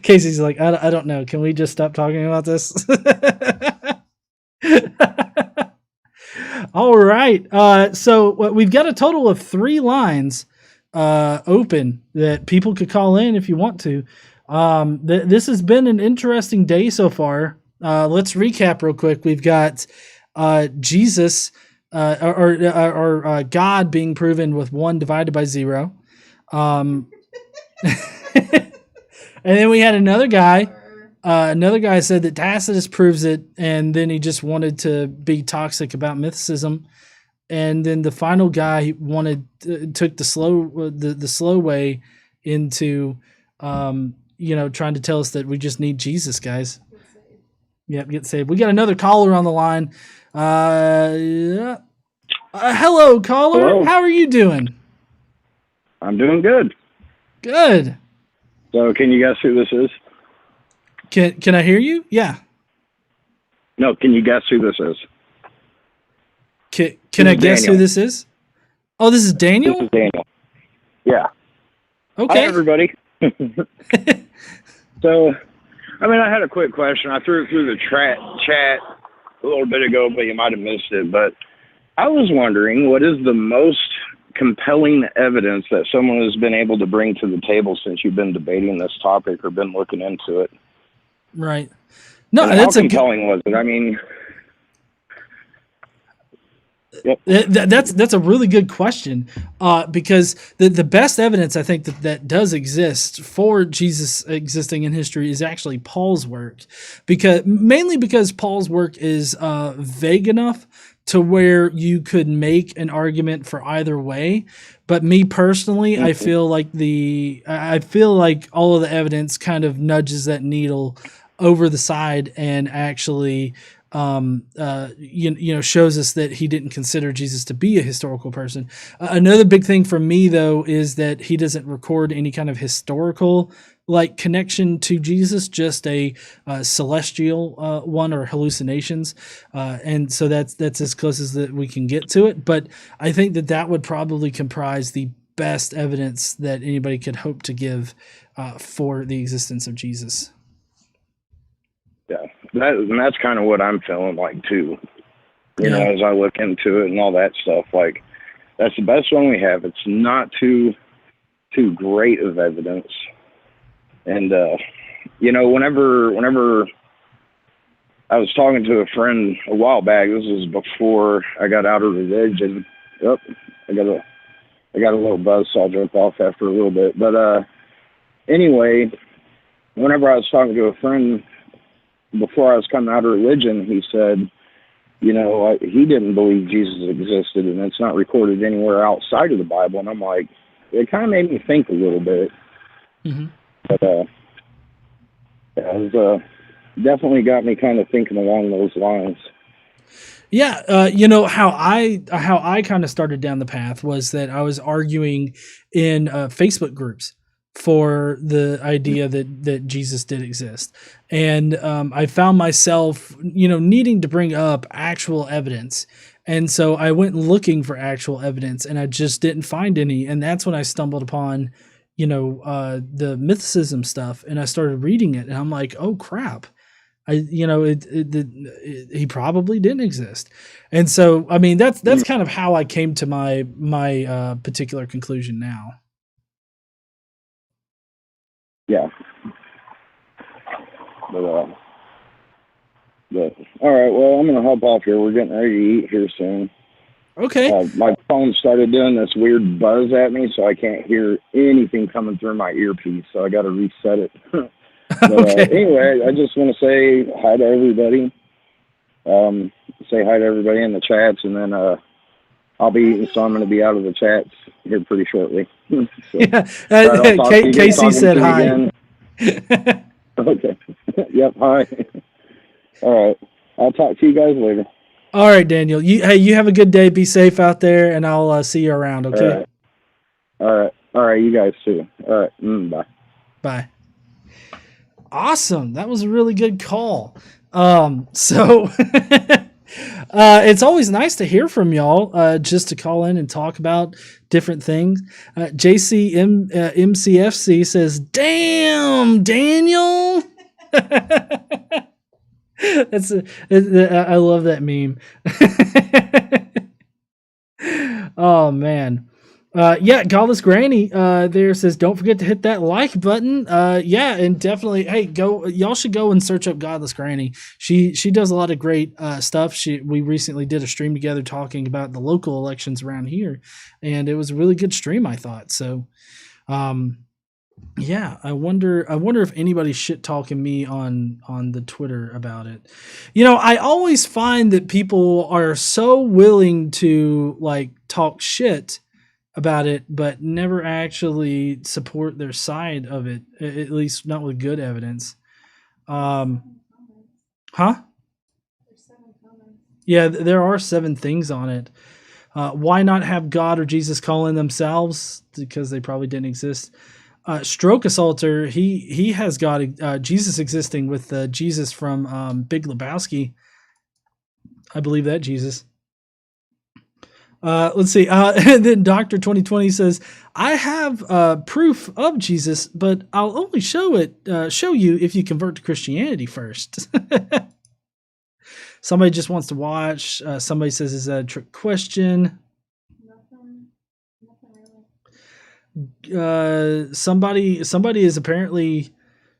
Casey's like, I don't know. Can we just stop talking about this? All right. So we've got a total of 3 lines open that people could call in if you want to. This has been an interesting day so far. Let's recap real quick. We've got Jesus or God being proven with 1 divided by 0. And then we had another guy. Another guy said that Tacitus proves it, and then he just wanted to be toxic about mythicism. And then the final guy took the slow way into, trying to tell us that we just need Jesus, guys. Yep, get saved. We got another caller on the line. Hello, caller. Hello. How are you doing? I'm doing good. Good. So, can you guess who this is? Can I hear you? Yeah. No, can you guess who this is? Can I guess who this is? Oh, this is Daniel? This is Daniel. Yeah. Okay. Hi, everybody. So, I had a quick question. I threw it through the chat a little bit ago, but you might have missed it. But I was wondering, what is the most compelling evidence that someone has been able to bring to the table since you've been debating this topic or been looking into it? Right. No, And that's how compelling was it? Yep. That's a really good question, because the best evidence I think that does exist for Jesus existing in history is actually Paul's work, mainly because Paul's work is vague enough to where you could make an argument for either way. But me personally, I feel like all of the evidence kind of nudges that needle over the side and actually shows us that he didn't consider Jesus to be a historical person. Another big thing for me, though, is that he doesn't record any kind of historical connection to Jesus, just a celestial one or hallucinations, and so that's as close as that we can get to it. But I think that would probably comprise the best evidence that anybody could hope to give for the existence of Jesus. Yeah, that's kind of what I'm feeling like too. You know, as I look into it and all that stuff, that's the best one we have. It's not too great of evidence. And whenever I was talking to a friend a while back, this was before I got out of religion. Yep, I got a little buzz, so I'll jump off after a little bit. But anyway, whenever I was talking to a friend before I was coming out of religion, he said, he didn't believe Jesus existed, and it's not recorded anywhere outside of the Bible. And I'm like, it kind of made me think a little bit. Mm-hmm. But it was, definitely got me kind of thinking along those lines. Yeah, how I kind of started down the path was that I was arguing in Facebook groups for the idea that Jesus did exist. And I found myself, needing to bring up actual evidence. And so I went looking for actual evidence, and I just didn't find any. And that's when I stumbled upon, the mythicism stuff, and I started reading it, and I'm like, oh crap. He probably didn't exist. And so, that's kind of how I came to my particular conclusion now. yeah. But all right. Well, I'm gonna hop off here. We're getting ready to eat here soon. Okay. My phone started doing this weird buzz at me, so I can't hear anything coming through my earpiece. So I got to reset it. But Okay. anyway, I just want to say hi to everybody. Say hi to everybody in the chats, and then I'll be eating, so I'm going to be out of the chats here pretty shortly. So, Yeah. right, I'll talk to you, Casey said to you hi. again. Okay. Yep. Hi. All right. I'll talk to you guys later. All right, Daniel. You have a good day. Be safe out there, and I'll see you around. Okay. All right. You guys too. All right. Bye. Bye. Awesome. That was a really good call. So it's always nice to hear from y'all, just to call in and talk about different things. MCFC says, "Damn, Daniel." I love that meme. Oh man. Yeah, Godless Granny there says, don't forget to hit that like button. Yeah, and definitely, hey, y'all should go and search up Godless Granny. She does a lot of great stuff. We recently did a stream together talking about the local elections around here, and it was a really good stream, I thought. So yeah, I wonder if anybody's shit talking me on the Twitter about it. I always find that people are so willing to like talk shit about it, but never actually support their side of it, at least not with good evidence. Huh? Yeah, there are 7 things on it. Why not have God or Jesus call in themselves? Because they probably didn't exist. Stroke Assaulter, he has God, Jesus existing with Jesus from Big Lebowski. I believe that Jesus. Let's see. And then Dr. 2020 says, I have proof of Jesus, but I'll only show you if you convert to Christianity first. Somebody just wants to watch. Somebody says, is that a trick question? Nothing really. Somebody is apparently,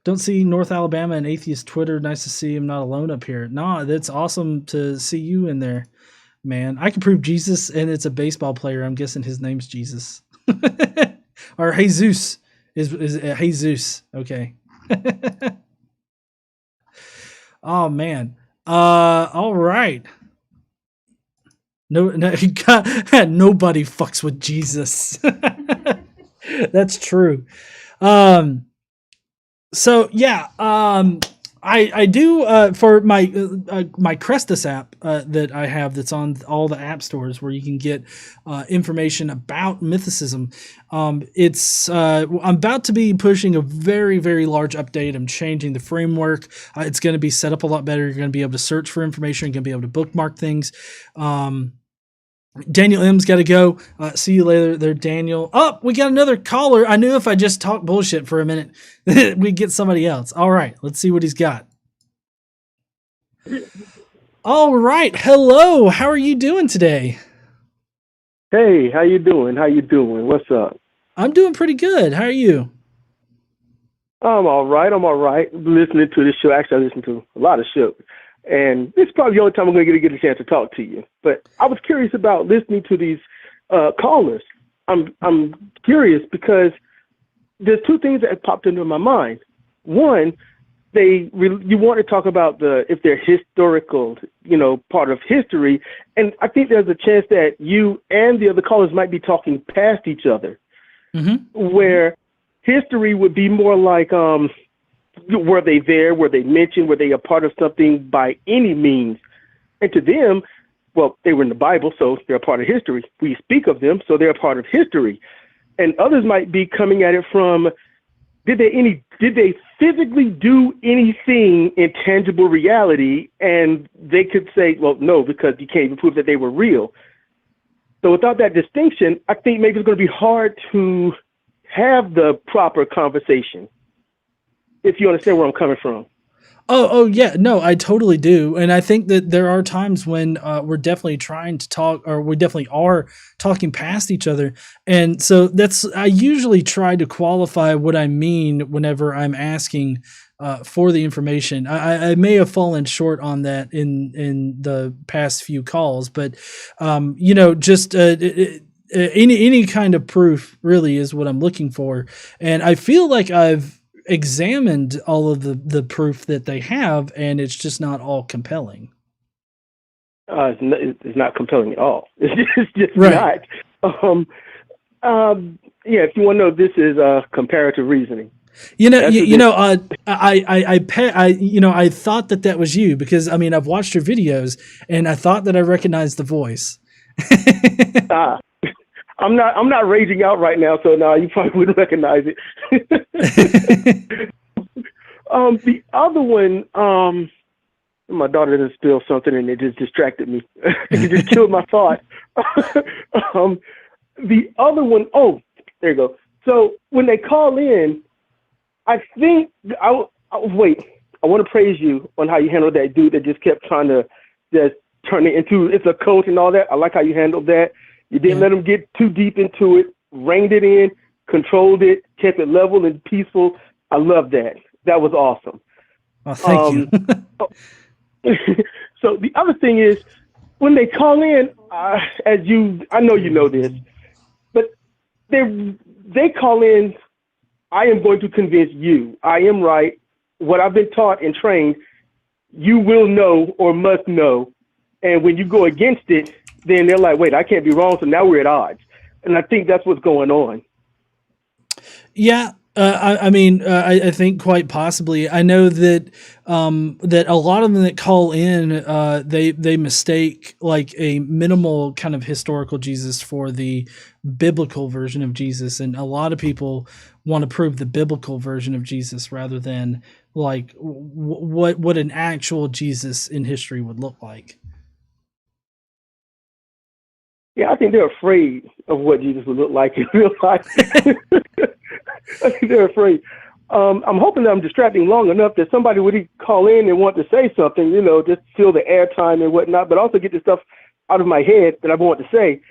don't see North Alabama and Atheist Twitter. Nice to see him not alone up here. Nah, that's awesome to see you in there. Man, I can prove Jesus, and it's a baseball player. I'm guessing his name's Jesus. Or Jesus is Jesus. Okay. Oh man. All right. No, nobody fucks with Jesus. That's true. So yeah, I do for my Crestus app that I have that's on all the app stores where you can get information about mythicism. It's I'm about to be pushing a very, very large update. I'm changing the framework. It's going to be set up a lot better. You're going to be able to search for information. You're going to be able to bookmark things. Daniel M's got to go. See you later there, Daniel. Oh, we got another caller. I knew if I just talk bullshit for a minute, we'd get somebody else. All right, let's see what he's got. All right. Hello. How are you doing today? Hey, how you doing? What's up? I'm doing pretty good. How are you? I'm all right. Listening to this show. Actually, I listen to a lot of shows. And this is probably the only time I'm going to get a chance to talk to you. But I was curious about listening to these callers. I'm curious because there's 2 things that have popped into my mind. One, you want to talk about if they're historical, part of history. And I think there's a chance that you and the other callers might be talking past each other, where history would be more like, were they there? Were they mentioned? Were they a part of something by any means? And to them, well, they were in the Bible, so they're a part of history. We speak of them, so they're a part of history. And others might be coming at it from, did they physically do anything in tangible reality? And they could say, well, no, because you can't even prove that they were real. So without that distinction, I think maybe it's going to be hard to have the proper conversation. If you understand where I'm coming from. Oh, yeah. No, I totally do. And I think that there are times when we're definitely trying to talk, or we definitely are talking past each other. And so I usually try to qualify what I mean whenever I'm asking for the information. I may have fallen short on that in the past few calls, but, just any kind of proof really is what I'm looking for. And I feel like I've examined all of the proof that they have, and it's just not all compelling. It's not compelling at all. It's just Right. not. If you want to know, this is comparative reasoning. I thought that was you because I've watched your videos and I thought that I recognized the voice. I'm not raging out right now, so no, you probably wouldn't recognize it. The other one, my daughter didn't spill something and it just distracted me. It just killed my thought. The other one, there you go. So when they call in, I think wait. I want to praise you on how you handled that dude that just kept trying to just turn it into it's a cult and all that. I like how you handled that. You didn't let them get too deep into it, reined it in, controlled it, kept it level and peaceful. I love that. That was awesome. Oh, thank you. So the other thing is, when they call in, I know you know this, but they call in, I am going to convince you. I am right. What I've been taught and trained, you will know or must know. And when you go against it, then they're like, wait, I can't be wrong. So now we're at odds. And I think that's what's going on. Yeah. I think quite possibly. I know that that a lot of them that call in, they mistake like a minimal kind of historical Jesus for the biblical version of Jesus, and a lot of people want to prove the biblical version of Jesus rather than like what an actual Jesus in history would look like. Yeah, I think they're afraid of what Jesus would look like in real life. I think they're afraid. I'm hoping that I'm distracting long enough that somebody would call in and want to say something, just fill the airtime and whatnot, but also get the stuff out of my head that I want to say.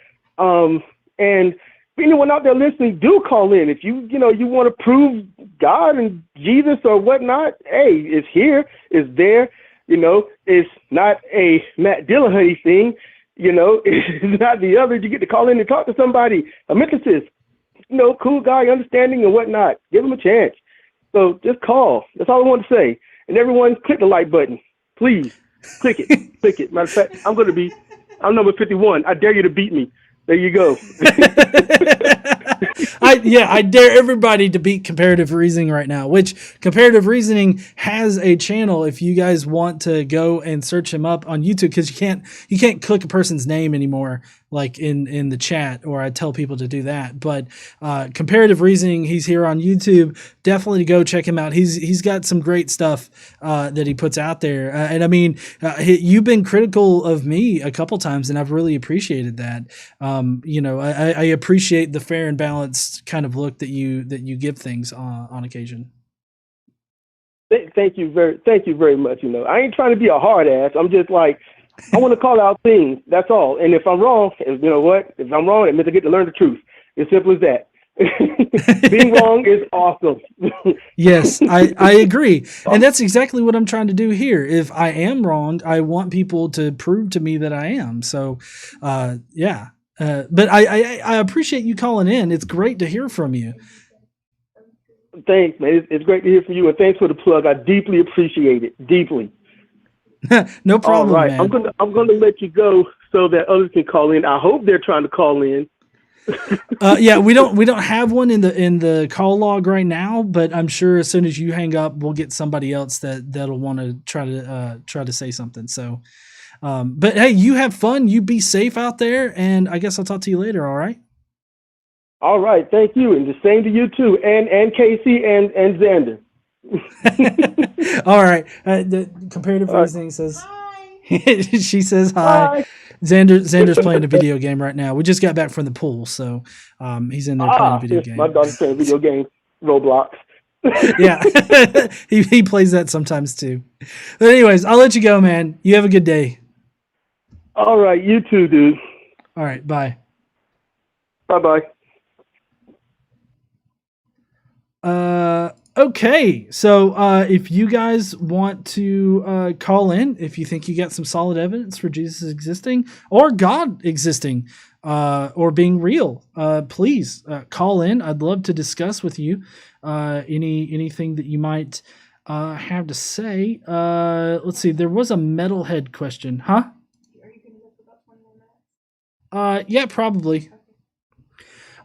And anyone out there listening, do call in. If you want to prove God and Jesus or whatnot, hey, it's here, it's there. It's not a Matt Dillahunty thing. It's not the other. You get to call in and talk to somebody, a menticist, cool guy, understanding and whatnot. Give him a chance. So just call. That's all I want to say. And everyone, click the like button. Please, click it. Click it. Matter of fact, I'm number 51. I dare you to beat me. There you go. I dare everybody to beat comparative reasoning right now, which comparative reasoning has a channel if you guys want to go and search him up on YouTube, because you can't click a person's name anymore like in the chat, or I tell people to do that. But comparative reasoning, he's here on YouTube. Definitely go check him out. He's got some great stuff that he puts out there. You've been critical of me a couple times, and I've really appreciated that. I appreciate the fair and balanced kind of look that you give things on occasion. Thank you very much. I ain't trying to be a hard ass. I'm just like, I want to call out things. That's all. And if I'm wrong, you know what? If I'm wrong, it means I get to learn the truth. It's simple as that. Being wrong is awesome. Yes, I agree. And that's exactly what I'm trying to do here. If I am wrong, I want people to prove to me that I am. So, yeah. But I appreciate you calling in. It's great to hear from you. Thanks, man. It's great to hear from you, and thanks for the plug. I deeply appreciate it. Deeply. No problem, all right, man. I'm gonna let you go so that others can call in. I hope they're trying to call in. Yeah, we don't have one in the call log right now, but I'm sure as soon as you hang up, we'll get somebody else that'll want to try to say something. So, but hey, you have fun. You be safe out there, and I guess I'll talk to you later. All right. All right, thank you, and the same to you too, and Casey and Xander. All right. The comparative reasoning says she says hi. Bye. Xander's playing a video game right now. We just got back from the pool, so he's in there playing a video game. My daughter's playing video games, Roblox. Yeah, he plays that sometimes too. But anyways, I'll let you go, man. You have a good day. All right, you too, dude. All right, bye. Bye-bye. Okay, so if you guys want to call in, if you think you got some solid evidence for Jesus existing or God existing or being real, please call in. I'd love to discuss with you anything that you might have to say. Let's see. There was a metalhead question, huh? Are you going to go for about 20 more minutes? Yeah, probably.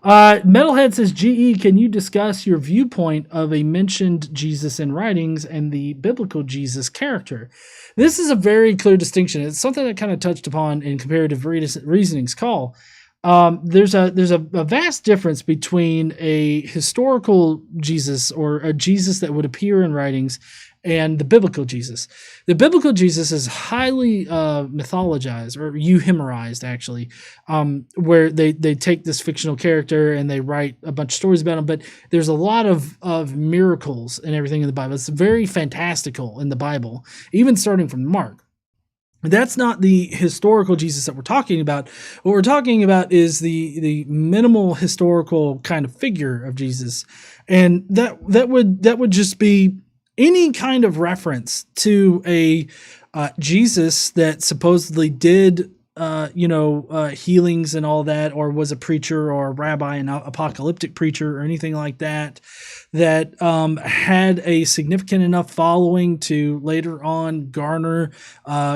Metalhead says, GE, can you discuss your viewpoint of a mentioned Jesus in writings and the biblical Jesus character? This is a very clear distinction. It's something that kind of touched upon in comparative reasoning's call. There's a vast difference between a historical Jesus or a Jesus that would appear in writings and the biblical Jesus. The biblical Jesus is highly mythologized or euhemerized, actually, where they take this fictional character and they write a bunch of stories about him. But there's a lot of miracles and everything in the Bible. It's very fantastical in the Bible, even starting from Mark. That's not the historical Jesus that we're talking about. What we're talking about is the minimal historical kind of figure of Jesus, and that would just be any kind of reference to a Jesus that supposedly did healings and all that, or was a preacher or a rabbi, an apocalyptic preacher or anything like that, that had a significant enough following to later on garner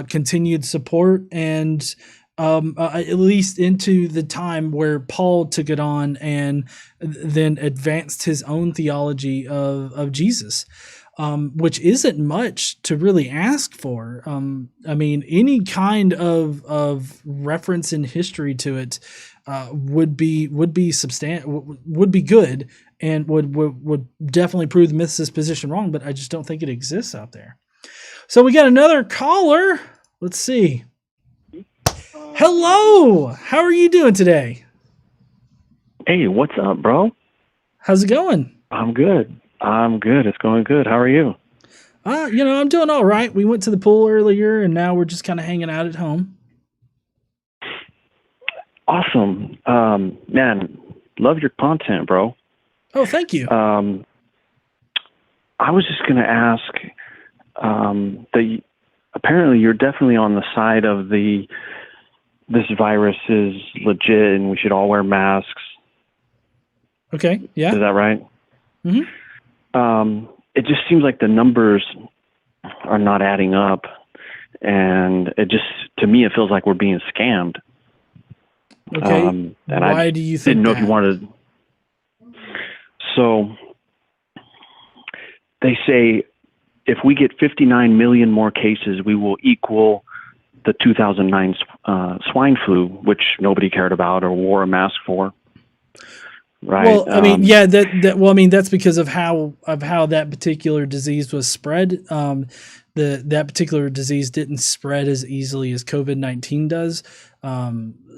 continued support and at least into the time where Paul took it on and then advanced his own theology of Jesus. Which isn't much to really ask for. I mean, any kind of reference in history to it would be good, and would definitely prove the mythicist position wrong. But I just don't think it exists out there. So we got another caller. Let's see. Hello, how are you doing today? Hey, what's up, bro? How's it going? I'm good. It's going good. How are you? I'm doing all right. We went to the pool earlier, and now we're just kind of hanging out at home. Awesome. Man, love your content, bro. Oh, thank you. I was just going to ask, apparently you're definitely on the side of this virus is legit and we should all wear masks. Okay, yeah. Is that right? Mm-hmm. It just seems like the numbers are not adding up, and to me, it feels like we're being scammed. Okay. And why do you think didn't know that? if you wanted. So they say if we get 59 million more cases, we will equal the 2009 swine flu, which nobody cared about or wore a mask for. Right. Well, I mean, yeah, that's because of how that particular disease was spread. That particular disease didn't spread as easily as COVID-19 does.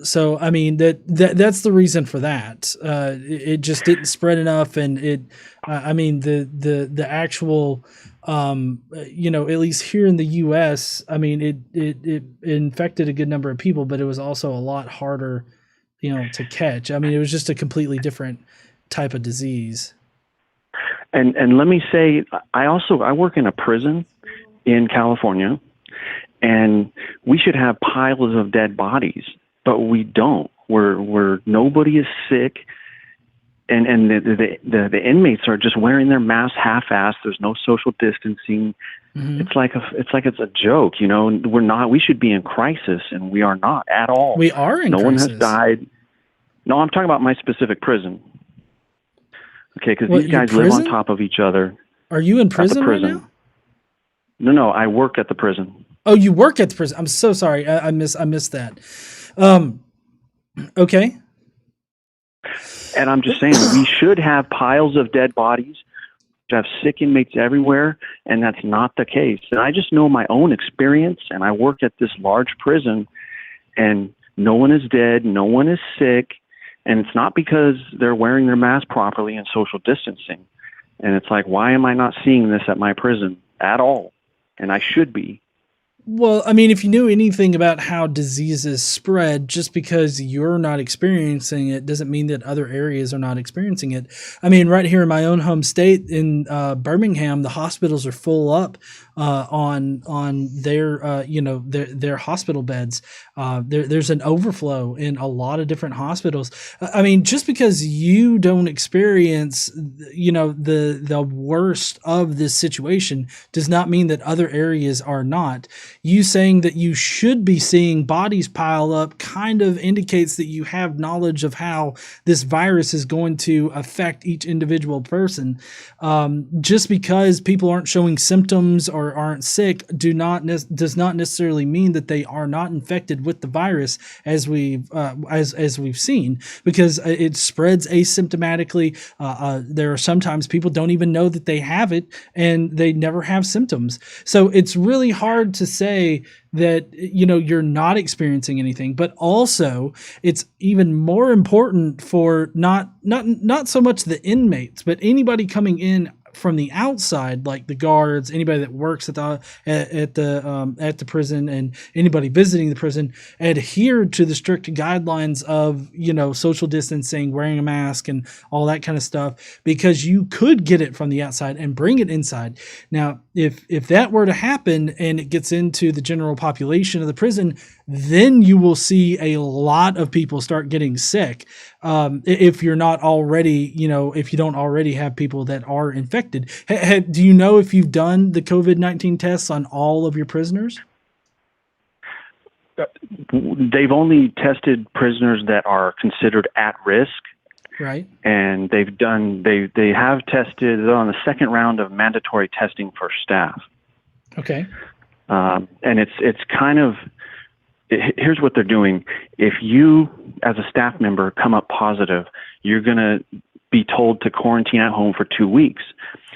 So, I mean, that's the reason for that. It just didn't spread enough, and the actual, at least here in the U.S., I mean, it infected a good number of people, but it was also a lot harder, to catch. I mean, it was just a completely different type of disease. And let me say, I work in a prison in California, and we should have piles of dead bodies, but we don't. We're nobody is sick, and the inmates are just wearing their masks half-assed. There's no social distancing. Mm-hmm. It's like it's a joke, We're not. We should be in crisis, and we are not at all. We are in crisis. No one has died. No, I'm talking about my specific prison. Okay, because these guys live on top of each other. Are you in prison right now? No, I work at the prison. Oh, you work at the prison. I'm so sorry. I missed that. Okay. And I'm just saying, we should have piles of dead bodies, have sick inmates everywhere, and that's not the case. And I just know my own experience, and I work at this large prison, and no one is dead, no one is sick, and it's not because they're wearing their mask properly and social distancing. And it's like, why am I not seeing this at my prison at all? And I should be. Well, I mean, if you knew anything about how diseases spread, just because you're not experiencing it doesn't mean that other areas are not experiencing it. I mean, right here in my own home state in Birmingham, the hospitals are full up on their their hospital beds. There's an overflow in a lot of different hospitals. I mean, just because you don't experience the worst of this situation does not mean that other areas are not. You saying that you should be seeing bodies pile up kind of indicates that you have knowledge of how this virus is going to affect each individual person. Just because people aren't showing symptoms or aren't sick does not necessarily mean that they are not infected with the virus, as we've seen, because it spreads asymptomatically. There are sometimes people don't even know that they have it and they never have symptoms. So it's really hard to say that you're not experiencing anything, but also it's even more important for not so much the inmates, but anybody coming in from the outside, like the guards, anybody that works at the prison, and anybody visiting the prison, adhere to the strict guidelines of social distancing, wearing a mask, and all that kind of stuff, because you could get it from the outside and bring it inside. Now, if that were to happen and it gets into the general population of the prison, then you will see a lot of people start getting sick. If you're not already, if you don't already have people that are infected. Do you know if you've done the COVID-19 tests on all of your prisoners? They've only tested prisoners that are considered at risk. Right. And they have tested on the second round of mandatory testing for staff. Okay. And it's kind of, here's what they're doing. If you, as a staff member, come up positive, you're going to be told to quarantine at home for 2 weeks.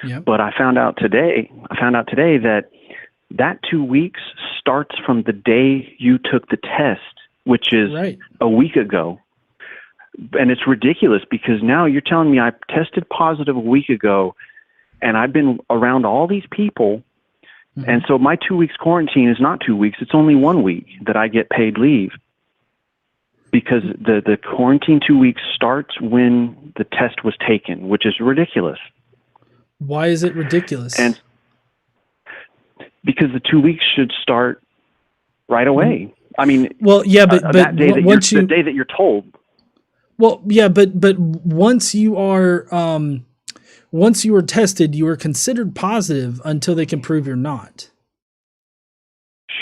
Yep. But I found out today that 2 weeks starts from the day you took the test, which is a week ago. And it's ridiculous, because now you're telling me I tested positive a week ago and I've been around all these people. Mm-hmm. And so my 2 weeks quarantine is not 2 weeks. It's only 1 week that I get paid leave, because the quarantine 2 weeks starts when the test was taken, which is ridiculous. Why is it ridiculous? And because the 2 weeks should start right away. I mean, well, yeah, but that day that once the day that you're told. Well, yeah, but once you are tested, you are considered positive until they can prove you're not.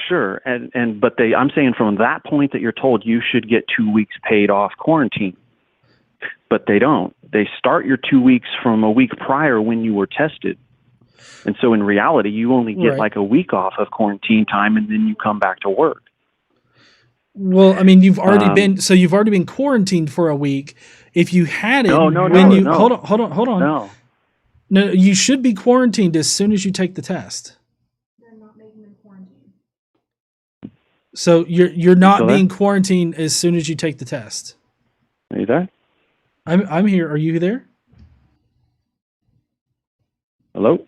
Sure, but I'm saying from that point that you're told you should get 2 weeks paid off quarantine, but they don't. They start your 2 weeks from a week prior when you were tested, and so in reality, you only get like a week off of quarantine time, and then you come back to work. Well, I mean, you've already been quarantined for a week. If you had it, hold on. No, you should be quarantined as soon as you take the test. They're not making them quarantine. So you're not being quarantined as soon as you take the test. Are you there? I'm here. Are you there? Hello?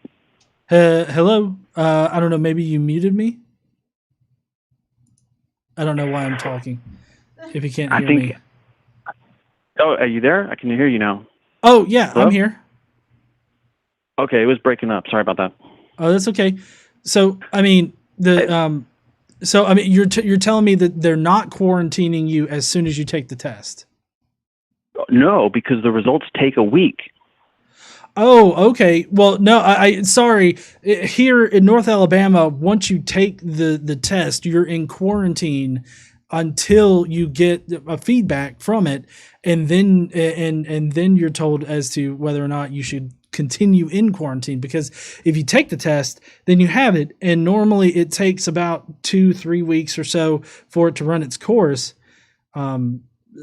Hello. I don't know. Maybe you muted me. I don't know why I'm talking. If you can't hear me. Oh, are you there? I can hear you now. Oh yeah, Hello? I'm here. Okay, it was breaking up. Sorry about that. Oh, that's okay. So I mean you're telling me that they're not quarantining you as soon as you take the test. No, because the results take a week. Oh, okay. Well, no, I sorry. Here in North Alabama, once you take the test, you're in quarantine until you get a feedback from it, and then and then you're told as to whether or not you should continue in quarantine. Because if you take the test, then you have it, and normally it takes about 2-3 weeks or so for it to run its course.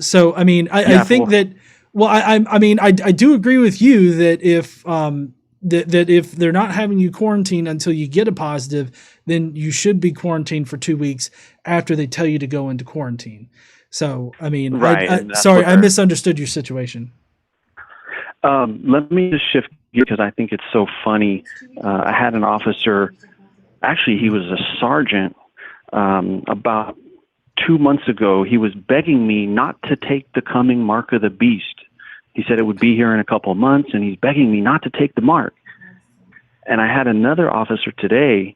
So I mean, I think that. Well, I do agree with you that if that if they're not having you quarantine until you get a positive, then you should be quarantined for 2 weeks after they tell you to go into quarantine. So, I mean, sorry, I misunderstood your situation. Let me just shift because I think it's so funny. I had an officer, actually he was a sergeant, about 2 months ago. He was begging me not to take the coming mark of the beast. He said it would be here in a couple of months, and he's begging me not to take the mark. And I had another officer today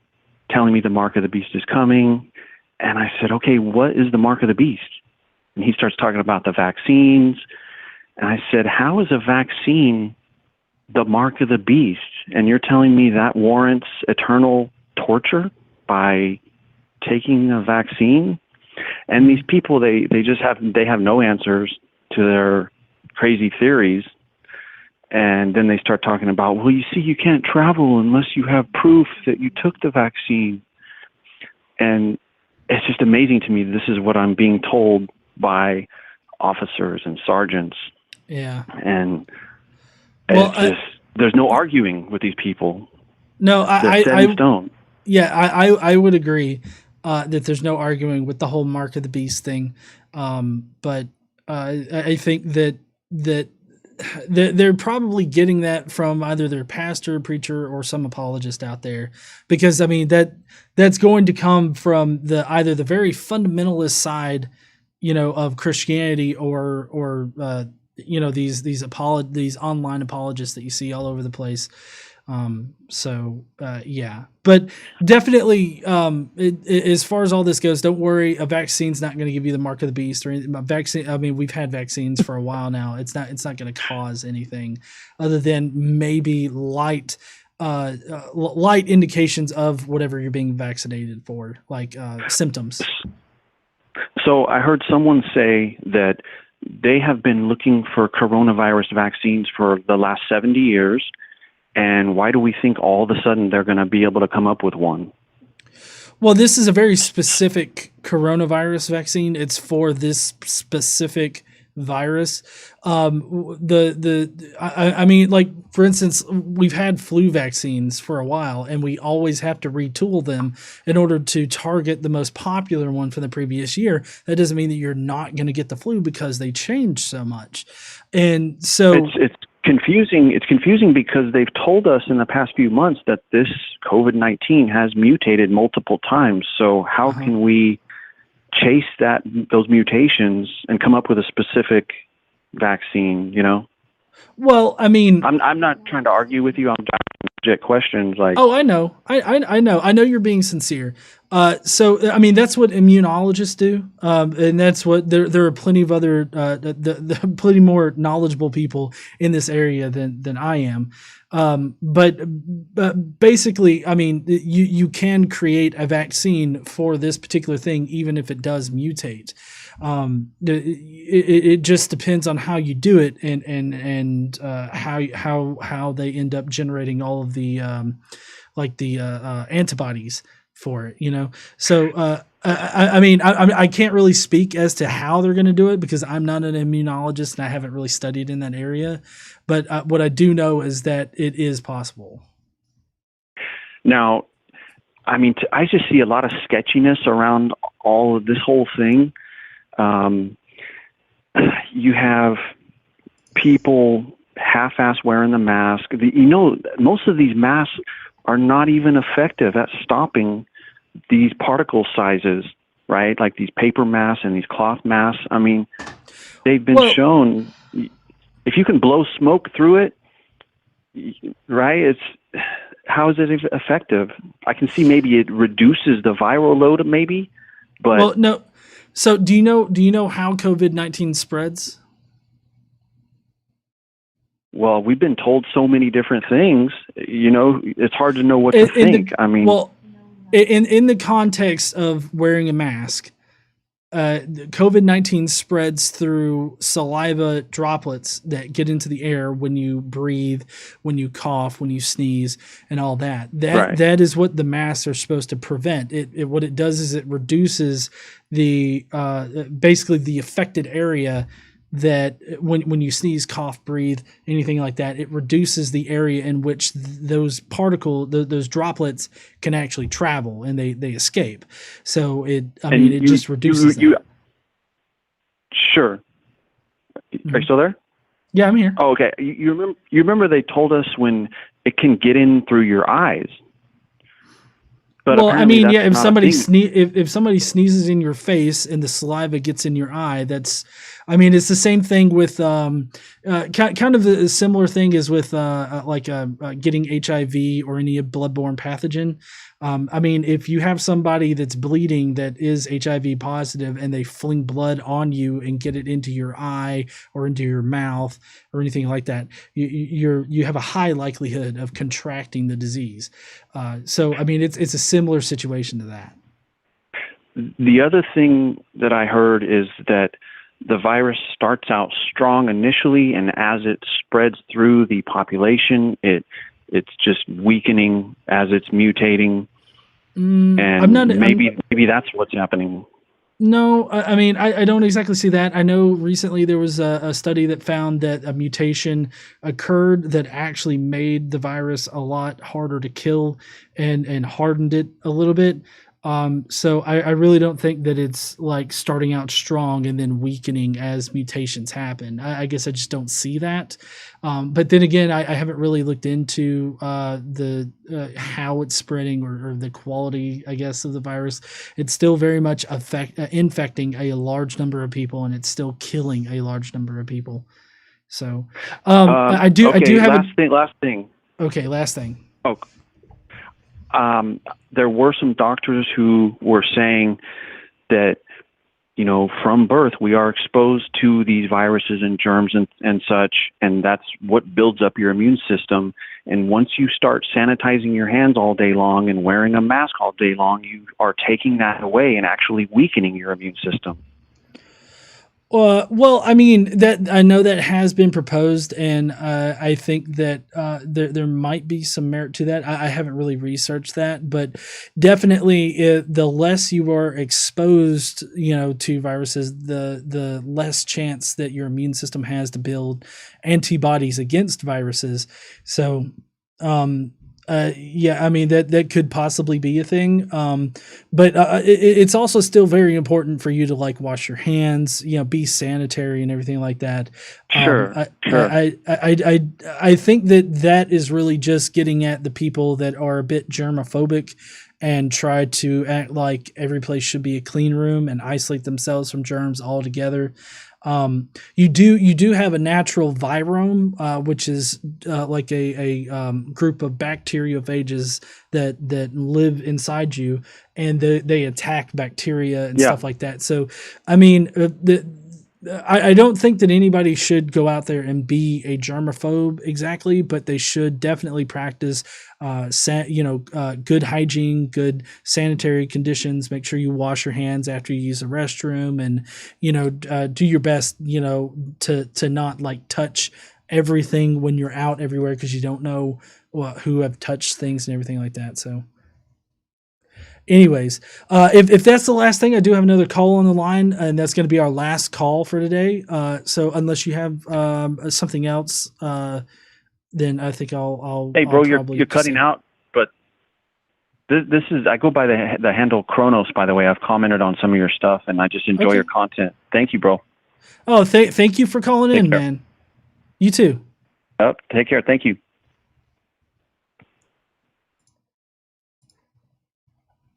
telling me the mark of the beast is coming. And I said, okay, what is the mark of the beast? And he starts talking about the vaccines. And I said, how is a vaccine the mark of the beast? And you're telling me that warrants eternal torture by taking a vaccine? And these people, they have no answers to their crazy theories. And then they start talking about, well, you see, you can't travel unless you have proof that you took the vaccine. And it's just amazing to me. This is what I'm being told by officers and sergeants. Yeah. And well, there's no arguing with these people. No, They're set in stone. Yeah, I would agree that there's no arguing with the whole mark of the beast thing. But I think that they're probably getting that from either their pastor, preacher, or some apologist out there, because I mean that's going to come from either the very fundamentalist side, of Christianity, or these online apologists that you see all over the place. Yeah, but definitely, as far as all this goes, don't worry. A vaccine's not going to give you the mark of the beast or anything. Vaccine. I mean, we've had vaccines for a while now. It's not going to cause anything other than maybe light indications of whatever you're being vaccinated for, like symptoms. So I heard someone say that they have been looking for coronavirus vaccines for the last 70 years. And why do we think all of a sudden they're going to be able to come up with one? Well, this is a very specific coronavirus vaccine. It's for this specific virus. I mean, like, for instance, we've had flu vaccines for a while, and we always have to retool them in order to target the most popular one from the previous year. That doesn't mean that you're not going to get the flu because they changed so much. And so it's confusing. It's confusing because they've told us in the past few months that this COVID-19 has mutated multiple times. So how can we chase those mutations and come up with a specific vaccine, Well, I mean, I'm not trying to argue with you. I'm asking legit questions like, oh, I know. I know you're being sincere. So, I mean, that's what immunologists do. And that's what there are plenty of other, plenty more knowledgeable people in this area than I am. But basically, I mean, you can create a vaccine for this particular thing, even if it does mutate. It just depends on how you do it and how they end up generating all of the antibodies for it, So I mean, I can't really speak as to how they're going to do it because I'm not an immunologist and I haven't really studied in that area. But what I do know is that it is possible. Now, I mean, I just see a lot of sketchiness around all of this whole thing. You have people half-ass wearing the mask. Most of these masks are not even effective at stopping these particle sizes, right? Like these paper masks and these cloth masks. I mean, they've been shown if you can blow smoke through it, right? How is it effective? I can see maybe it reduces the viral load, maybe, but well, no. So do you know how COVID-19 spreads? Well, we've been told so many different things. It's hard to know what to think. In the context of wearing a mask, COVID-19 spreads through saliva droplets that get into the air when you breathe, when you cough, when you sneeze, and all that. That is what the masks are supposed to prevent. What it does is it reduces the basically the affected area. That when you sneeze, cough, breathe, anything like that, it reduces the area in which those those droplets can actually travel and they escape. So it just reduces that. Sure. Are you still there? Yeah, I'm here. Oh, okay. You remember they told us when it can get in through your eyes. But Well, I apparently mean, that's yeah, if not a somebody thing. if somebody sneezes in your face and the saliva gets in your eye, that's, I mean, it's the same thing with kind of a similar thing is with getting HIV or any bloodborne pathogen. I mean, if you have somebody that's bleeding that is HIV positive and they fling blood on you and get it into your eye or into your mouth or anything like that, you have a high likelihood of contracting the disease. So, I mean, it's a similar situation to that. The other thing that I heard is that the virus starts out strong initially, and as it spreads through the population, it's just weakening as it's mutating. And maybe that's what's happening. No, I mean, I don't exactly see that. I know recently there was a study that found that a mutation occurred that actually made the virus a lot harder to kill and hardened it a little bit. So I really don't think that it's like starting out strong and then weakening as mutations happen. I guess I just don't see that. But then again, I haven't really looked into how it's spreading or the quality, I guess, of the virus. It's still very much infecting a large number of people, and it's still killing a large number of people. So I do have last thing. Okay, last thing. Oh. There were some doctors who were saying that, you know, from birth we are exposed to these viruses and germs and such, and that's what builds up your immune system. And once you start sanitizing your hands all day long and wearing a mask all day long, you are taking that away and actually weakening your immune system. Well, I mean, that I know that has been proposed, and I think that there might be some merit to that. I haven't really researched that, but definitely, the less you are exposed, you know, to viruses, the less chance that your immune system has to build antibodies against viruses. So, yeah, I mean that could possibly be a thing, but it's also still very important for you to like wash your hands, you know, be sanitary and everything like that. Sure. I think that is really just getting at the people that are a bit germophobic and try to act like every place should be a clean room and isolate themselves from germs altogether. You do have a natural virome, which is like a group of bacteriophages that live inside you, and they attack bacteria and stuff like that. So, I mean, I don't think that anybody should go out there and be a germaphobe exactly, but they should definitely practice, good hygiene, good sanitary conditions. Make sure you wash your hands after you use the restroom, and do your best, to not like touch everything when you're out everywhere, because you don't know who have touched things and everything like that. So. Anyways, if that's the last thing, I do have another call on the line, and that's going to be our last call for today. So unless you have something else, then I think I'll. Hey, bro, you're cutting out, but this is, I go by the handle Kronos. By the way, I've commented on some of your stuff, and I just enjoy your content. Thank you, bro. Oh, thank you for calling in, care. man. You too. Take care. Thank you.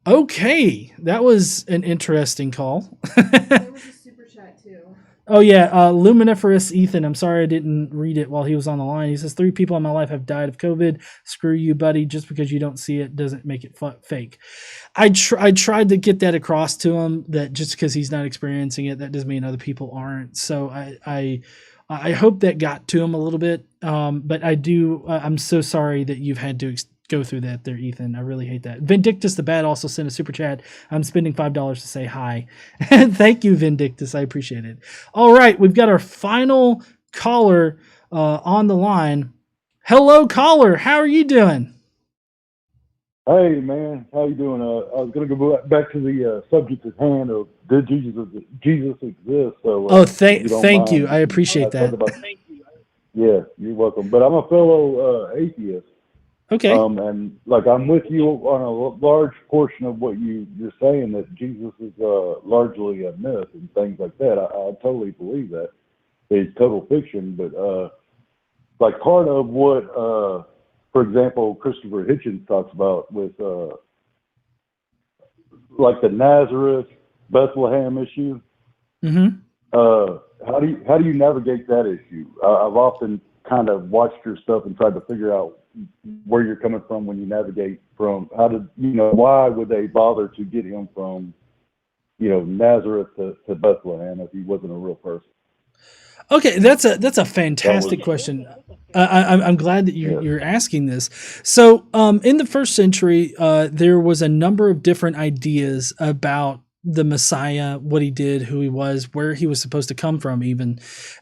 Okay, that was an interesting call. There was a super chat too. Oh yeah, Luminiferous Ethan. I'm sorry I didn't read it while he was on the line. He says 3 people in my life have died of COVID. Screw you, buddy. Just because you don't see it doesn't make it fake. I tried to get that across to him, that just because he's not experiencing it, that doesn't mean other people aren't. So I hope that got to him a little bit. But I'm so sorry that you've had to go through that there, Ethan. I really hate that. Vindictus the Bad also sent a super chat. I'm spending $5 to say hi. Thank you, Vindictus. I appreciate it. All right, we've got our final caller on the line. Hello, caller. How are you doing? Hey, man. How you doing? I was going to go back to the subject at hand of did Jesus exist? So, thank you. I appreciate that. Yeah, you're welcome. But I'm a fellow atheist. Okay. And like I'm with you on a large portion of what you're saying, that Jesus is largely a myth and things like that. I totally believe that. is total fiction. But like part of what, for example, Christopher Hitchens talks about with like the Nazareth Bethlehem issue. Mm-hmm. How do you navigate that issue? I've often kind of watched your stuff and tried to figure out where you're coming from when you navigate from why would they bother to get him from Nazareth to Bethlehem if he wasn't a real person? Okay, that's a fantastic question. I'm glad that you're asking this. So, in the first century, there was a number of different ideas about the Messiah, what he did, who he was, where he was supposed to come from, even.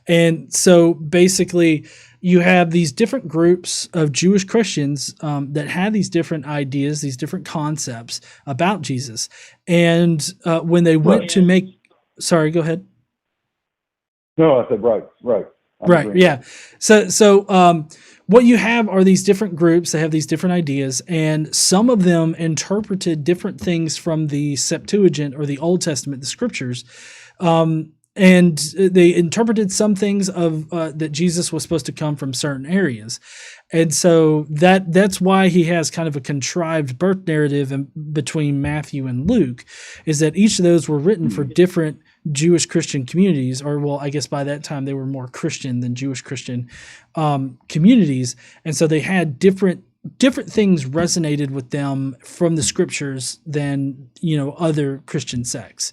And so, basically, you have these different groups of Jewish Christians that had these different ideas, these different concepts about Jesus. And when they went to make, sorry, go ahead. No, I said right. Right. Yeah. So what you have are these different groups. They have these different ideas, and some of them interpreted different things from the Septuagint or the Old Testament, the Scriptures, and they interpreted some things of that Jesus was supposed to come from certain areas, and so that's why he has kind of a contrived birth narrative between Matthew and Luke, is that each of those were written for different Jewish Christian communities, or well, I guess by that time they were more Christian than Jewish Christian communities, and so they had different things resonated with them from the Scriptures than other Christian sects.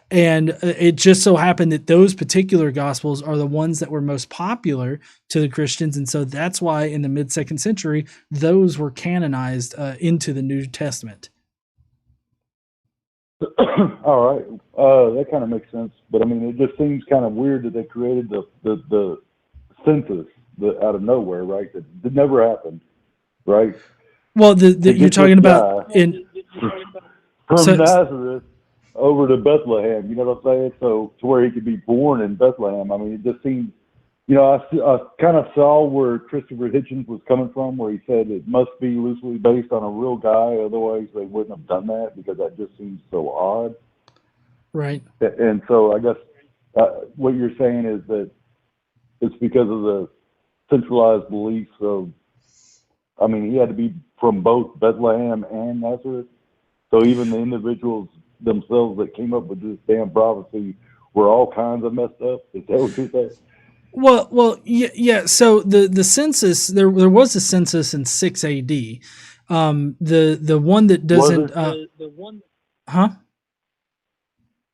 And it just so happened that those particular gospels are the ones that were most popular to the Christians, and so that's why in the mid-2nd century those were canonized into the New Testament. All right, that kind of makes sense. But I mean, it just seems kind of weird that they created the census out of nowhere, right? That never happened, right? Well, you're talking about from Nazareth over to Bethlehem. You know what I'm saying? So to where he could be born in Bethlehem. I mean, it just seems. I kind of saw where Christopher Hitchens was coming from, where he said it must be loosely based on a real guy, otherwise they wouldn't have done that, because that just seems so odd. Right. And so I guess what you're saying is that it's because of the centralized beliefs of, I mean, he had to be from both Bethlehem and Nazareth. So even the individuals themselves that came up with this damn prophecy were all kinds of messed up. Is that what you're saying? Well, yeah. So the census, there was a census in 6 A.D. The one that doesn't. Huh?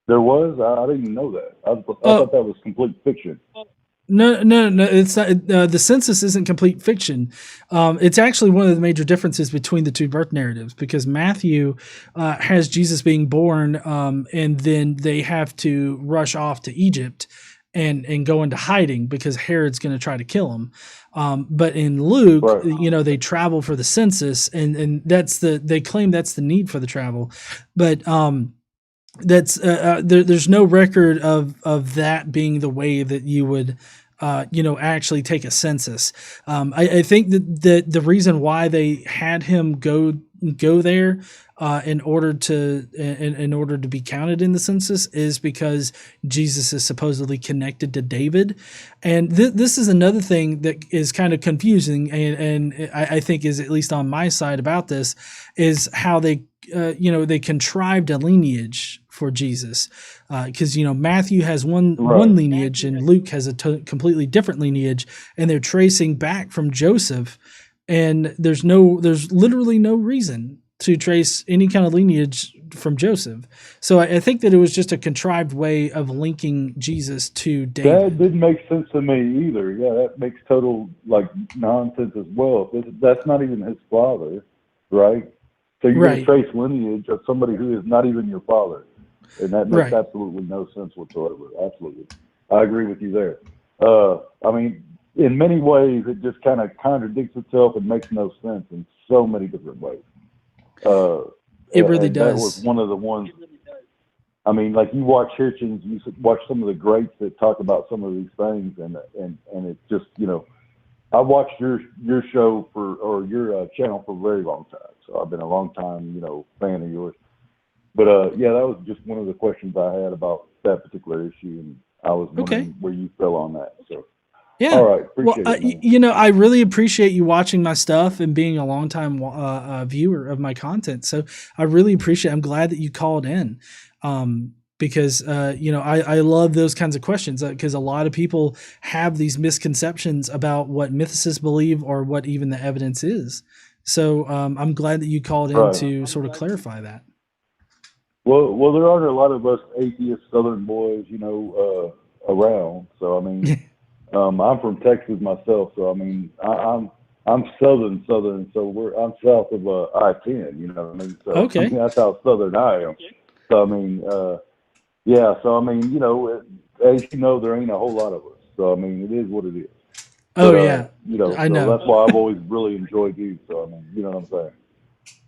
There was. I didn't even know that. I thought that was complete fiction. No. It's not. The census isn't complete fiction. It's actually one of the major differences between the two birth narratives, because Matthew has Jesus being born, and then they have to rush off to Egypt and go into hiding because Herod's going to try to kill him. But in Luke, right, they travel for the census, and they claim that's the need for the travel. But that's there's no record of that being the way that you would actually take a census. I think that the reason why they had him go there in order to be counted in the census is because Jesus is supposedly connected to David, and this is another thing that is kind of confusing, and I think is at least on my side about this, is how they contrived a lineage for Jesus, because Matthew has one lineage and Luke has a completely different lineage, and they're tracing back from Joseph, and there's literally no reason to trace any kind of lineage from Joseph. So I think that it was just a contrived way of linking Jesus to David. That didn't make sense to me either. Yeah, that makes total nonsense as well. That's not even his father, right? So you're going to trace lineage of somebody who is not even your father. And that makes absolutely no sense whatsoever. Absolutely. I agree with you there. I mean, in many ways, it just kind of contradicts itself and makes no sense in so many different ways. It really does. That was one of the ones. I mean, like you watch Hitchens, you watch some of the greats that talk about some of these things, and it's just, I watched your show or your channel for a very long time. So I've been a long time, fan of yours. But yeah, that was just one of the questions I had about that particular issue. And I was wondering where you fell on that. So. Yeah. All right. Appreciate it, man. I really appreciate you watching my stuff and being a longtime viewer of my content. So I really appreciate it. I'm glad that you called in because, I love those kinds of questions because a lot of people have these misconceptions about what mythicists believe or what even the evidence is. So I'm glad that you called in to sort of clarify that. Well, there aren't a lot of us atheist Southern boys, around. So, I mean... I'm from Texas myself, so I mean, I'm southern, so I'm south of I-10, you know what I mean? So I mean, that's how southern I am. So I mean, So I mean, as you know, there ain't a whole lot of us. So I mean, it is what it is. But, I know. That's why I've always really enjoyed you. So I mean, you know what I'm saying?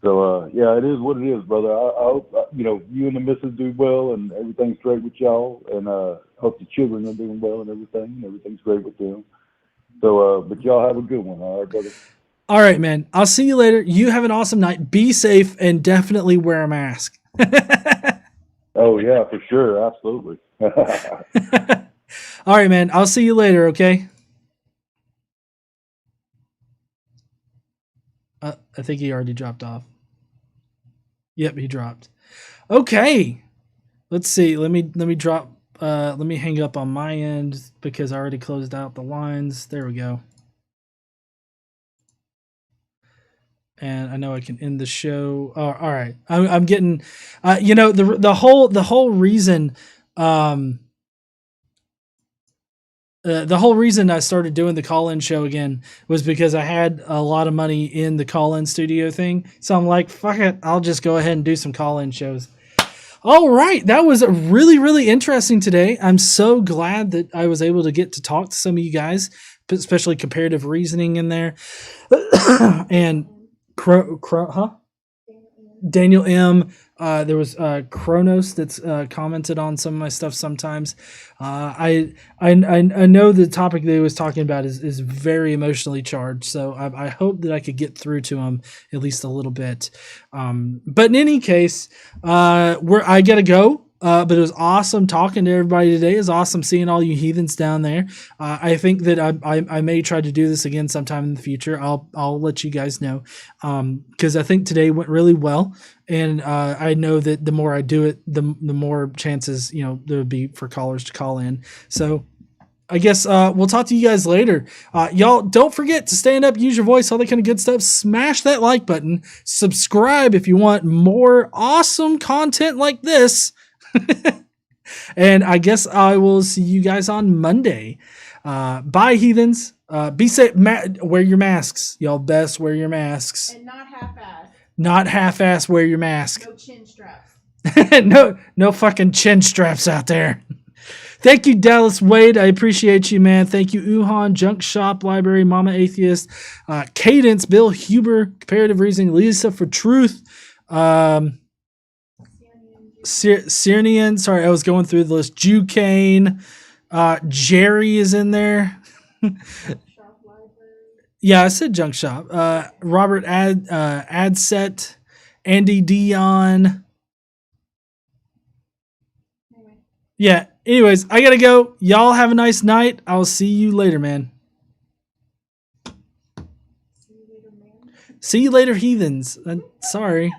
So it is what it is, brother. I hope you and the missus do well and everything's great with y'all, and hope the children are doing well and everything. Everything's great with them. So, but y'all have a good one, all right, brother. All right, man. I'll see you later. You have an awesome night. Be safe and definitely wear a mask. Oh yeah, for sure, absolutely. All right, man. I'll see you later. Okay. I think he already dropped off. Yep, he dropped. Okay. Let's see. Let me drop. Let me hang up on my end because I already closed out the lines. There we go. And I know I can end the show. All right. I'm getting. The whole reason. The whole reason I started doing the call-in show again was because I had a lot of money in the call-in studio thing. So I'm like, fuck it. I'll just go ahead and do some call-in shows. All right. That was really, really interesting today. I'm so glad that I was able to get to talk to some of you guys, especially comparative reasoning in there. And Daniel M. There was Kronos that's commented on some of my stuff sometimes. I know the topic that he was talking about is very emotionally charged, so I hope that I could get through to him at least a little bit. But in any case, I gotta go. But it was awesome talking to everybody today. It was awesome seeing all you heathens down there. I think that I may try to do this again sometime in the future. I'll let you guys know because I think today went really well, and I know that the more I do it, the more chances there would be for callers to call in. So I guess we'll talk to you guys later. Y'all don't forget to stand up, use your voice, all that kind of good stuff. Smash that like button. Subscribe if you want more awesome content like this. And I guess I will see you guys on Monday. Bye, heathens. Be safe. Wear your masks. Y'all best wear your masks. And not half-ass. Not half-ass wear your mask. No chin straps. No fucking chin straps out there. Thank you, Dallas Wade. I appreciate you, man. Thank you, Uhan, Junk Shop Library, Mama Atheist, Cadence, Bill Huber, Comparative Reasoning, Lisa for Truth, Sirnian, sorry, I was going through the list. Jew Kane, Jerry is in there. Yeah, I said Junk Shop. Robert Adset, Andy Dion. Yeah, anyways, I gotta go. Y'all have a nice night. I'll see you later, man. See you later, heathens. Sorry.